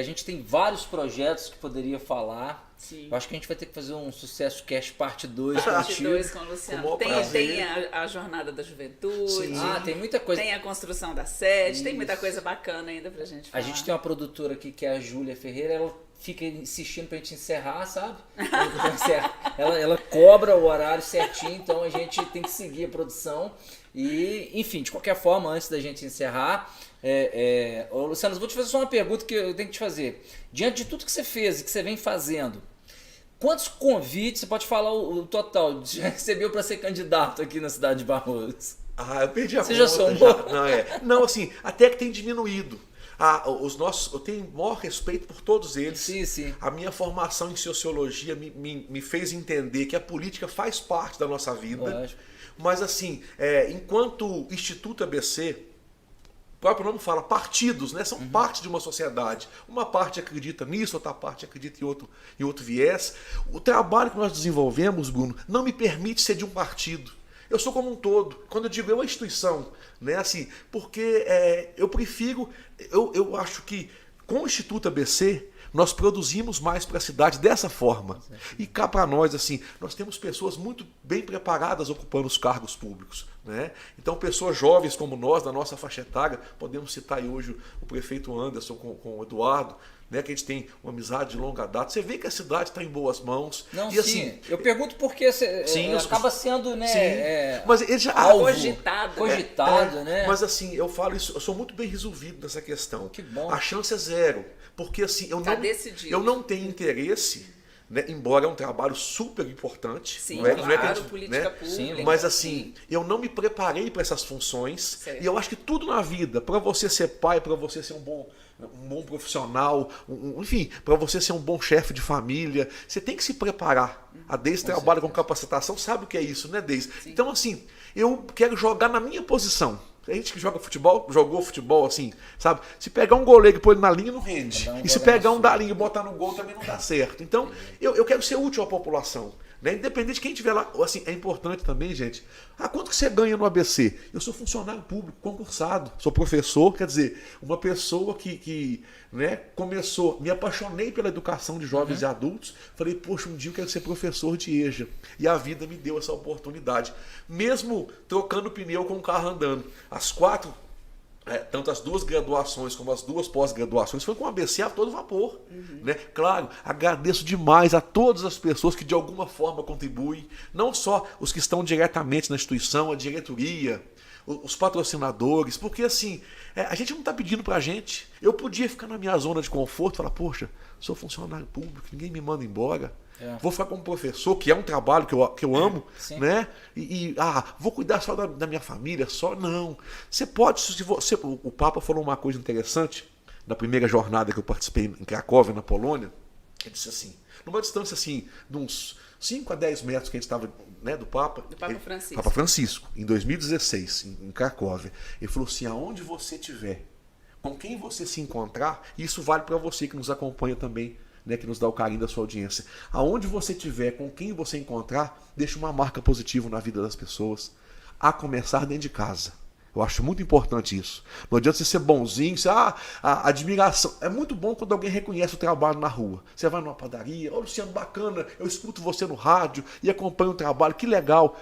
A gente tem vários projetos que poderia falar. Sim. Eu acho que a gente vai ter que fazer um Sucesso Cast parte 2 Parte 2 com o Luciano. Tem a Jornada da Juventude. Sim. Tem muita coisa. Tem a construção da sede. Tem muita coisa bacana ainda pra gente falar. A gente tem uma produtora aqui que é a Júlia Ferreira. Ela fica insistindo pra gente encerrar, sabe? Ela cobra o horário certinho, então a gente tem que seguir a produção. E, enfim, de qualquer forma, antes da gente encerrar, Luciano, eu vou te fazer só uma pergunta que eu tenho que te fazer. Diante de tudo que você fez e que você vem fazendo, quantos convites, você pode falar o total, já recebeu para ser candidato aqui na cidade de Barroso? Eu perdi a conta. Você já somou? Não, assim, até que tem diminuído. Eu tenho o maior respeito por todos eles. Sim, sim. A minha formação em sociologia me fez entender que a política faz parte da nossa vida. Lógico. Mas assim, enquanto Instituto ABC, o próprio nome fala, partidos, né? São parte de uma sociedade. Uma parte acredita nisso, outra parte acredita em outro viés. O trabalho que nós desenvolvemos, Bruno, não me permite ser de um partido. Eu sou como um todo. Quando eu digo eu, a instituição, né? Assim, porque eu prefiro, eu acho que com o Instituto ABC, nós produzimos mais para a cidade dessa forma. E cá para nós, assim, nós temos pessoas muito bem preparadas ocupando os cargos públicos, né? Então, pessoas jovens como nós, da nossa faixa etária, podemos citar aí hoje o prefeito Anderson com o Eduardo, né, que a gente tem uma amizade de longa data. Você vê que a cidade está em boas mãos. Não, e, sim. assim, Eu pergunto porque acaba sendo, né, mas ele já cogitado, né? Mas assim, eu falo isso, eu sou muito bem resolvido nessa questão. Que bom. A chance é zero. Porque assim, eu não tenho interesse, né, embora é um trabalho super importante. Sim, não é, claro, não é que a gente, política né, pública. mas assim, eu não me preparei para essas funções. Certo. E eu acho que tudo na vida, para você ser pai, para você ser um bom profissional, enfim, para você ser um bom chefe de família, você tem que se preparar. A Deise trabalha com capacitação, sabe o que é isso, né, Deise? Então assim, eu quero jogar na minha posição. A gente que joga futebol, jogou futebol assim, sabe? Se pegar um goleiro e pôr ele na linha, não rende. E se pegar um da linha e botar no gol, também não dá certo. Então, eu quero ser útil à população. Né? Independente de quem estiver lá, assim, é importante também, gente. Quanto que você ganha no ABC? Eu sou funcionário público, concursado, sou professor, quer dizer, uma pessoa que né, começou, me apaixonei pela educação de jovens e adultos, falei, poxa, um dia eu quero ser professor de EJA. E a vida me deu essa oportunidade. Mesmo trocando pneu com o carro andando. Tanto as 2 graduações como as 2 pós-graduações foi com a ABC a todo vapor. Né? Claro, agradeço demais a todas as pessoas que de alguma forma contribuem, não só os que estão diretamente na instituição, a diretoria, os patrocinadores, porque assim, a gente não está pedindo para a gente. Eu podia ficar na minha zona de conforto e falar, poxa, sou funcionário público, ninguém me manda embora. Vou ficar como professor, que é um trabalho que eu amo, né? Vou cuidar só da minha família, só não. Você pode, o Papa falou uma coisa interessante na primeira jornada que eu participei em Cracóvia, na Polônia. Ele disse assim, numa distância assim, de uns 5 a 10 metros que a gente estava, né, do Papa. Do Papa Francisco. Papa Francisco, em 2016, em Cracóvia. Ele falou assim, aonde você estiver, com quem você se encontrar, e isso vale para você que nos acompanha também, né, que nos dá o carinho da sua audiência. Aonde você estiver, com quem você encontrar, deixa uma marca positiva na vida das pessoas, a começar dentro de casa. Eu acho muito importante isso. Não adianta você ser bonzinho, a admiração. É muito bom quando alguém reconhece o trabalho na rua. Você vai numa padaria, Luciano, bacana, eu escuto você no rádio e acompanho o trabalho, que legal.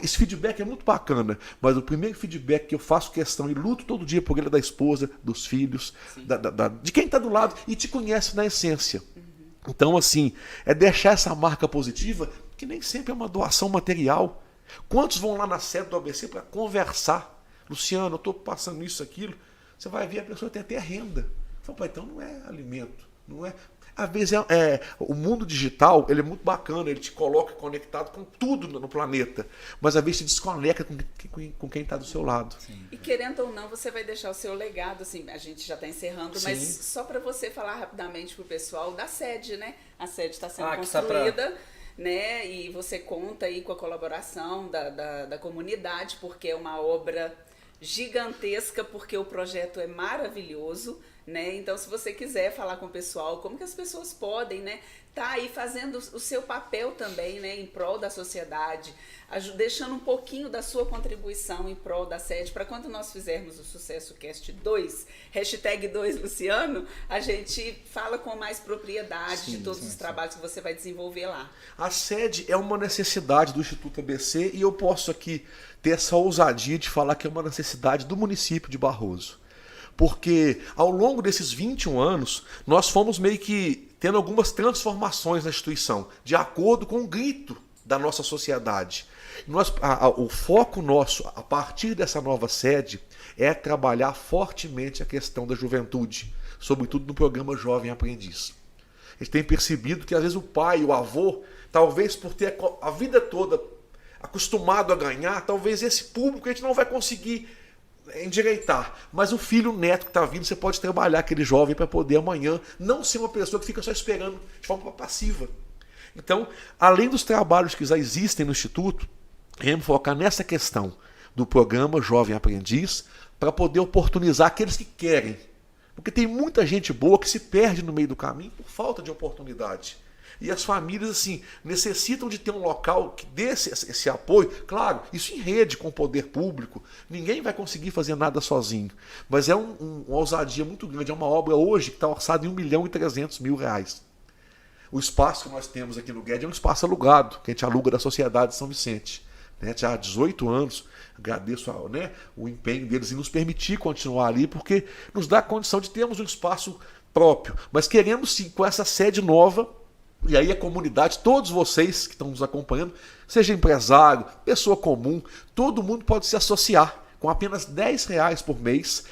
Esse feedback é muito bacana, mas o primeiro feedback que eu faço questão e luto todo dia por ele é da esposa, dos filhos, de quem está do lado e te conhece na essência. Então, assim, é deixar essa marca positiva, que nem sempre é uma doação material. Quantos vão lá na sede do ABC para conversar? Luciano, eu estou passando isso, aquilo. Você vai ver, a pessoa tem até renda. Fala, então não é alimento. Não é. Às vezes o mundo digital ele é muito bacana, ele te coloca conectado com tudo no planeta. Mas às vezes te desconecta com quem está do seu lado. Sim. E querendo ou não, você vai deixar o seu legado, assim, a gente já está encerrando, mas só para você falar rapidamente para o pessoal da sede, né? A sede está sendo construída. Né? E você conta aí com a colaboração da comunidade, porque é uma obra gigantesca, porque o projeto é maravilhoso, né? Então, se você quiser falar com o pessoal, como que as pessoas podem, né, tá aí fazendo o seu papel também, né, em prol da sociedade, deixando um pouquinho da sua contribuição em prol da sede, para quando nós fizermos o Sucesso Cast 2, #2 Luciano, a gente fala com mais propriedade de todos os trabalhos que você vai desenvolver lá. A sede é uma necessidade do Instituto ABC e eu posso aqui ter essa ousadia de falar que é uma necessidade do município de Barroso. Porque ao longo desses 21 anos, nós fomos meio que tendo algumas transformações na instituição, de acordo com o grito da nossa sociedade. O foco nosso, a partir dessa nova sede, é trabalhar fortemente a questão da juventude, sobretudo no programa Jovem Aprendiz. A gente tem percebido que às vezes o pai, o avô, talvez por ter a vida toda acostumado a ganhar, talvez esse público a gente não vai conseguir endireitar. Mas o filho, o neto que está vindo, você pode trabalhar aquele jovem para poder amanhã não ser uma pessoa que fica só esperando de forma passiva. Então, além dos trabalhos que já existem no Instituto, queremos focar nessa questão do programa Jovem Aprendiz para poder oportunizar aqueles que querem. Porque tem muita gente boa que se perde no meio do caminho por falta de oportunidade. E as famílias, assim, necessitam de ter um local que dê esse apoio. Claro, isso em rede com o poder público. Ninguém vai conseguir fazer nada sozinho. Mas é uma ousadia muito grande. É uma obra hoje que está orçada em R$1.300.000. O espaço que nós temos aqui no Guedes é um espaço alugado, que a gente aluga da Sociedade de São Vicente. Já há 18 anos, agradeço o empenho deles em nos permitir continuar ali, porque nos dá a condição de termos um espaço próprio. Mas queremos sim, com essa sede nova, e aí a comunidade, todos vocês que estão nos acompanhando, seja empresário, pessoa comum, todo mundo pode se associar com apenas R$10 por mês.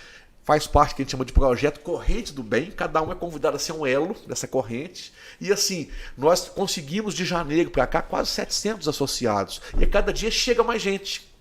Faz parte do que a gente chama de projeto Corrente do Bem. Cada um é convidado a ser um elo dessa corrente. E assim, nós conseguimos de janeiro para cá quase 700 associados. E a cada dia chega mais gente.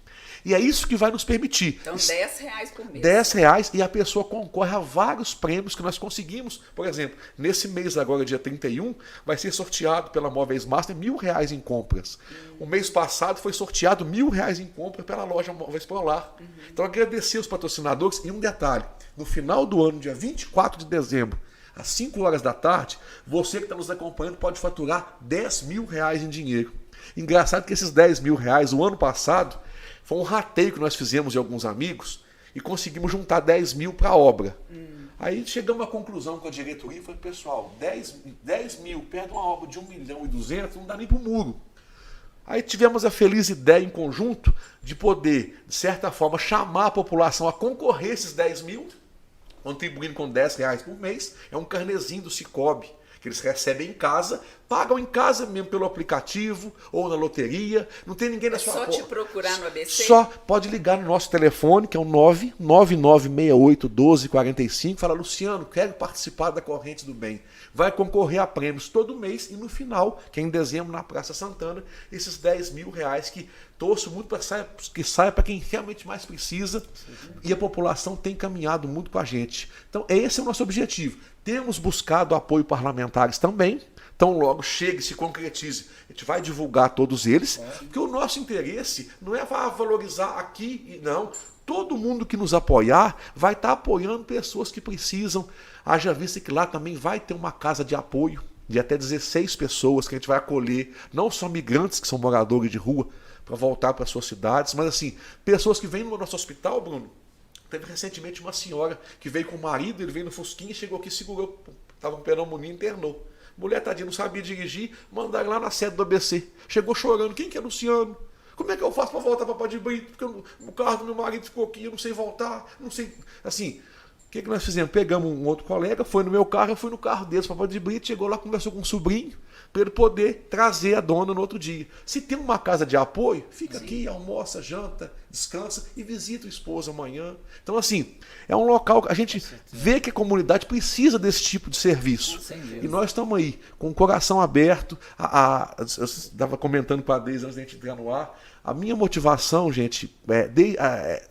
E é isso que vai nos permitir. Então, R$10 por mês. R$10 e a pessoa concorre a vários prêmios que nós conseguimos. Por exemplo, nesse mês agora, dia 31, vai ser sorteado pela Móveis Master R$1.000 em compras. O mês passado foi sorteado R$1.000 em compras pela loja Móveis Polar. Então, agradecer os patrocinadores. E um detalhe, no final do ano, dia 24 de dezembro, às 5 horas da tarde, você que está nos acompanhando pode faturar R$10.000 em dinheiro. Engraçado que esses R$10.000, o ano passado, foi um rateio que nós fizemos de alguns amigos e conseguimos juntar 10 mil para a obra. Aí chegamos à conclusão com a diretoria e falei, pessoal, 10 mil perto de uma obra de 1.200.000 não dá nem para o muro. Aí tivemos a feliz ideia em conjunto de poder, de certa forma, chamar a população a concorrer esses 10 mil, contribuindo com R$10 por mês. É um carnezinho do Cicobi, que eles recebem em casa, pagam em casa mesmo pelo aplicativo ou na loteria, não tem ninguém na sua porta. É só te procurar no ABC? Só pode ligar no nosso telefone, que é o 999681245, fala, Luciano, quero participar da Corrente do Bem. Vai concorrer a prêmios todo mês e no final, que é em dezembro na Praça Santana, esses R$10.000 que torço muito para que saia para quem realmente mais precisa. E a população tem caminhado muito com a gente. Então esse é o nosso objetivo. Temos buscado apoio parlamentares também. Então logo chegue, se concretize. A gente vai divulgar todos eles. Porque o nosso interesse não é valorizar aqui, não. Todo mundo que nos apoiar vai estar apoiando pessoas que precisam. Haja vista que lá também vai ter uma casa de apoio de até 16 pessoas que a gente vai acolher. Não só migrantes que são moradores de rua para voltar para suas cidades, mas assim, pessoas que vêm no nosso hospital, Bruno. Teve recentemente uma senhora que veio com o marido, ele veio no Fusquinha, chegou aqui, segurou, estava com pneumonia e internou. Mulher, tadinha, não sabia dirigir, mandaram lá na sede do ABC. Chegou chorando, quem que é Luciano? Como é que eu faço para voltar para Padre Brito? Porque o carro do meu marido ficou aqui, eu não sei voltar, não sei... Assim, o que nós fizemos? Pegamos um outro colega, foi no meu carro, eu fui no carro deles para Padre Brito, chegou lá, conversou com o sobrinho, para ele poder trazer a dona no outro dia. Se tem uma casa de apoio, fica aqui, almoça, janta, descansa e visita o esposo amanhã. Então, assim, é um local que a gente vê que a comunidade precisa desse tipo de serviço. E nós estamos aí, com o coração aberto. Eu estava comentando com a Deise antes de a gente entrar no ar. A minha motivação, gente,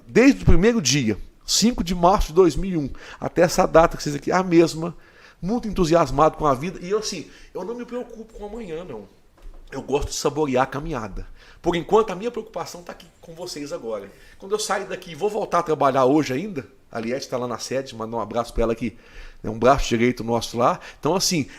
desde o primeiro dia, 5 de março de 2001, até essa data que vocês aqui, a mesma. Muito entusiasmado com a vida. E assim, eu não me preocupo com amanhã, não. Eu gosto de saborear a caminhada. Por enquanto, a minha preocupação está aqui com vocês agora. Quando eu sair daqui e vou voltar a trabalhar hoje ainda, a Liette está lá na sede, mandar um abraço para ela aqui, é um braço direito nosso lá. Então, assim,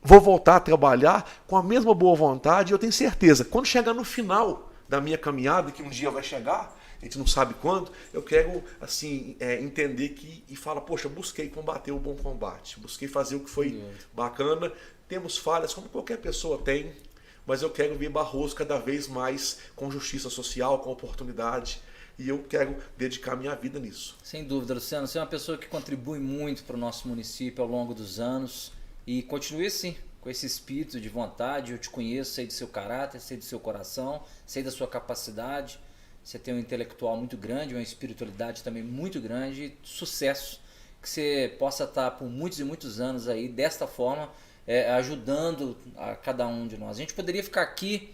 vou voltar a trabalhar com a mesma boa vontade. E eu tenho certeza, quando chegar no final da minha caminhada, que um dia vai chegar, a gente não sabe quando, eu quero assim, entender e falar, poxa, busquei combater o bom combate, busquei fazer o que foi bacana. Temos falhas, como qualquer pessoa tem, mas eu quero ver Barroso cada vez mais com justiça social, com oportunidade, e eu quero dedicar minha vida nisso. Sem dúvida, Luciano, você é uma pessoa que contribui muito para o nosso município ao longo dos anos, e continue assim, com esse espírito de vontade. Eu te conheço, sei do seu caráter, sei do seu coração, sei da sua capacidade. Você tem um intelectual muito grande, uma espiritualidade também muito grande, sucesso, que você possa estar por muitos e muitos anos aí, desta forma, ajudando a cada um de nós. A gente poderia ficar aqui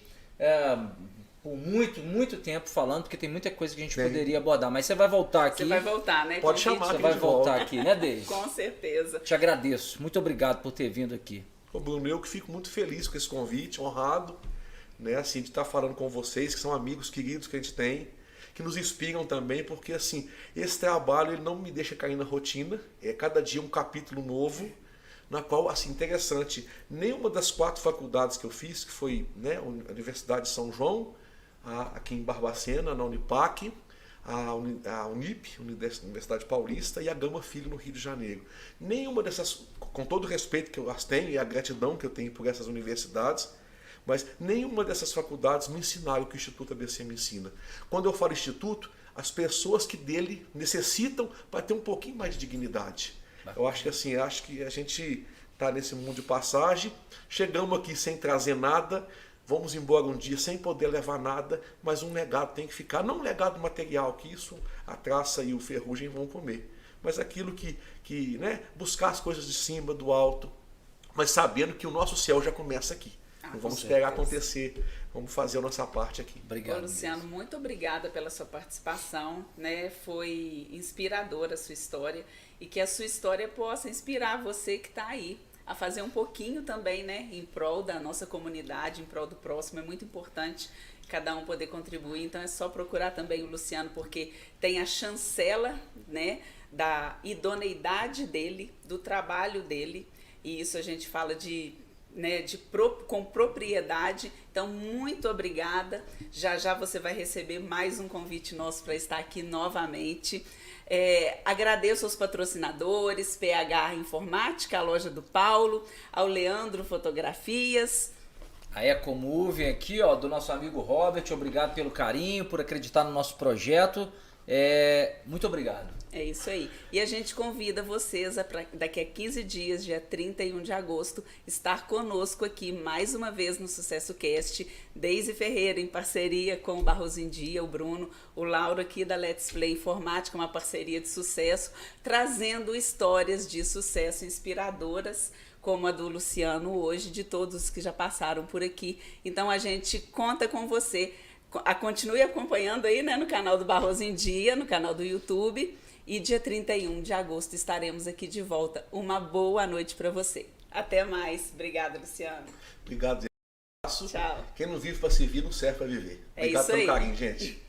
por muito tempo falando, porque tem muita coisa que a gente poderia abordar. Mas você vai voltar aqui. Você vai voltar, né? Pode chamar. Você vai voltar aqui, né, Deise? Com certeza. Te agradeço. Muito obrigado por ter vindo aqui. Ô Bruno, eu que fico muito feliz com esse convite, honrado, né, assim, de estar falando com vocês, que são amigos queridos que a gente tem, que nos inspiram também, porque assim, esse trabalho ele não me deixa cair na rotina, é cada dia um capítulo novo, na qual, assim, interessante, nenhuma das 4 faculdades que eu fiz, que foi, né, a Universidade de São João, aqui em Barbacena, na Unipac, a Unip, Universidade Paulista, e a Gama Filho, no Rio de Janeiro. Nenhuma dessas, com todo o respeito que eu as tenho e a gratidão que eu tenho por essas universidades, mas nenhuma dessas faculdades me ensinaram o que o Instituto ABC me ensina. Quando eu falo Instituto, as pessoas que dele necessitam para ter um pouquinho mais de dignidade. Eu acho que assim, acho que a gente está nesse mundo de passagem, chegamos aqui sem trazer nada, vamos embora um dia sem poder levar nada, mas um legado tem que ficar, não um legado material, que isso a traça e o ferrugem vão comer, mas aquilo que né, buscar as coisas de cima, do alto, mas sabendo que o nosso céu já começa aqui. Não vamos esperar acontecer, vamos fazer a nossa parte aqui. Obrigado. Ô, Luciano, muito obrigada pela sua participação, né? Foi inspiradora a sua história e que a sua história possa inspirar você que está aí a fazer um pouquinho também, né? Em prol da nossa comunidade, em prol do próximo. É muito importante cada um poder contribuir, então é só procurar também o Luciano, porque tem a chancela, né? Da idoneidade dele, do trabalho dele, e isso a gente fala com propriedade. Então, muito obrigada. Já já você vai receber mais um convite nosso para estar aqui novamente. Agradeço aos patrocinadores, PH Informática, a loja do Paulo, ao Leandro Fotografias. A Ecomove aqui, ó, do nosso amigo Robert. Obrigado pelo carinho, por acreditar no nosso projeto. Muito obrigado. É isso aí. E a gente convida vocês daqui a 15 dias, dia 31 de agosto, estar conosco aqui mais uma vez no Sucesso Cast. Deise Ferreira, em parceria com o Barros em Dia, o Bruno, o Lauro aqui da Let's Play Informática, uma parceria de sucesso, trazendo histórias de sucesso inspiradoras, como a do Luciano hoje, de todos os que já passaram por aqui. Então a gente conta com você. Continue acompanhando aí, né, no canal do Barros em Dia, no canal do YouTube. E dia 31 de agosto estaremos aqui de volta. Uma boa noite para você. Até mais. Obrigada, Luciano. Obrigado. Tchau. Quem não vive para servir, não serve para viver. Obrigado pelo carinho, gente.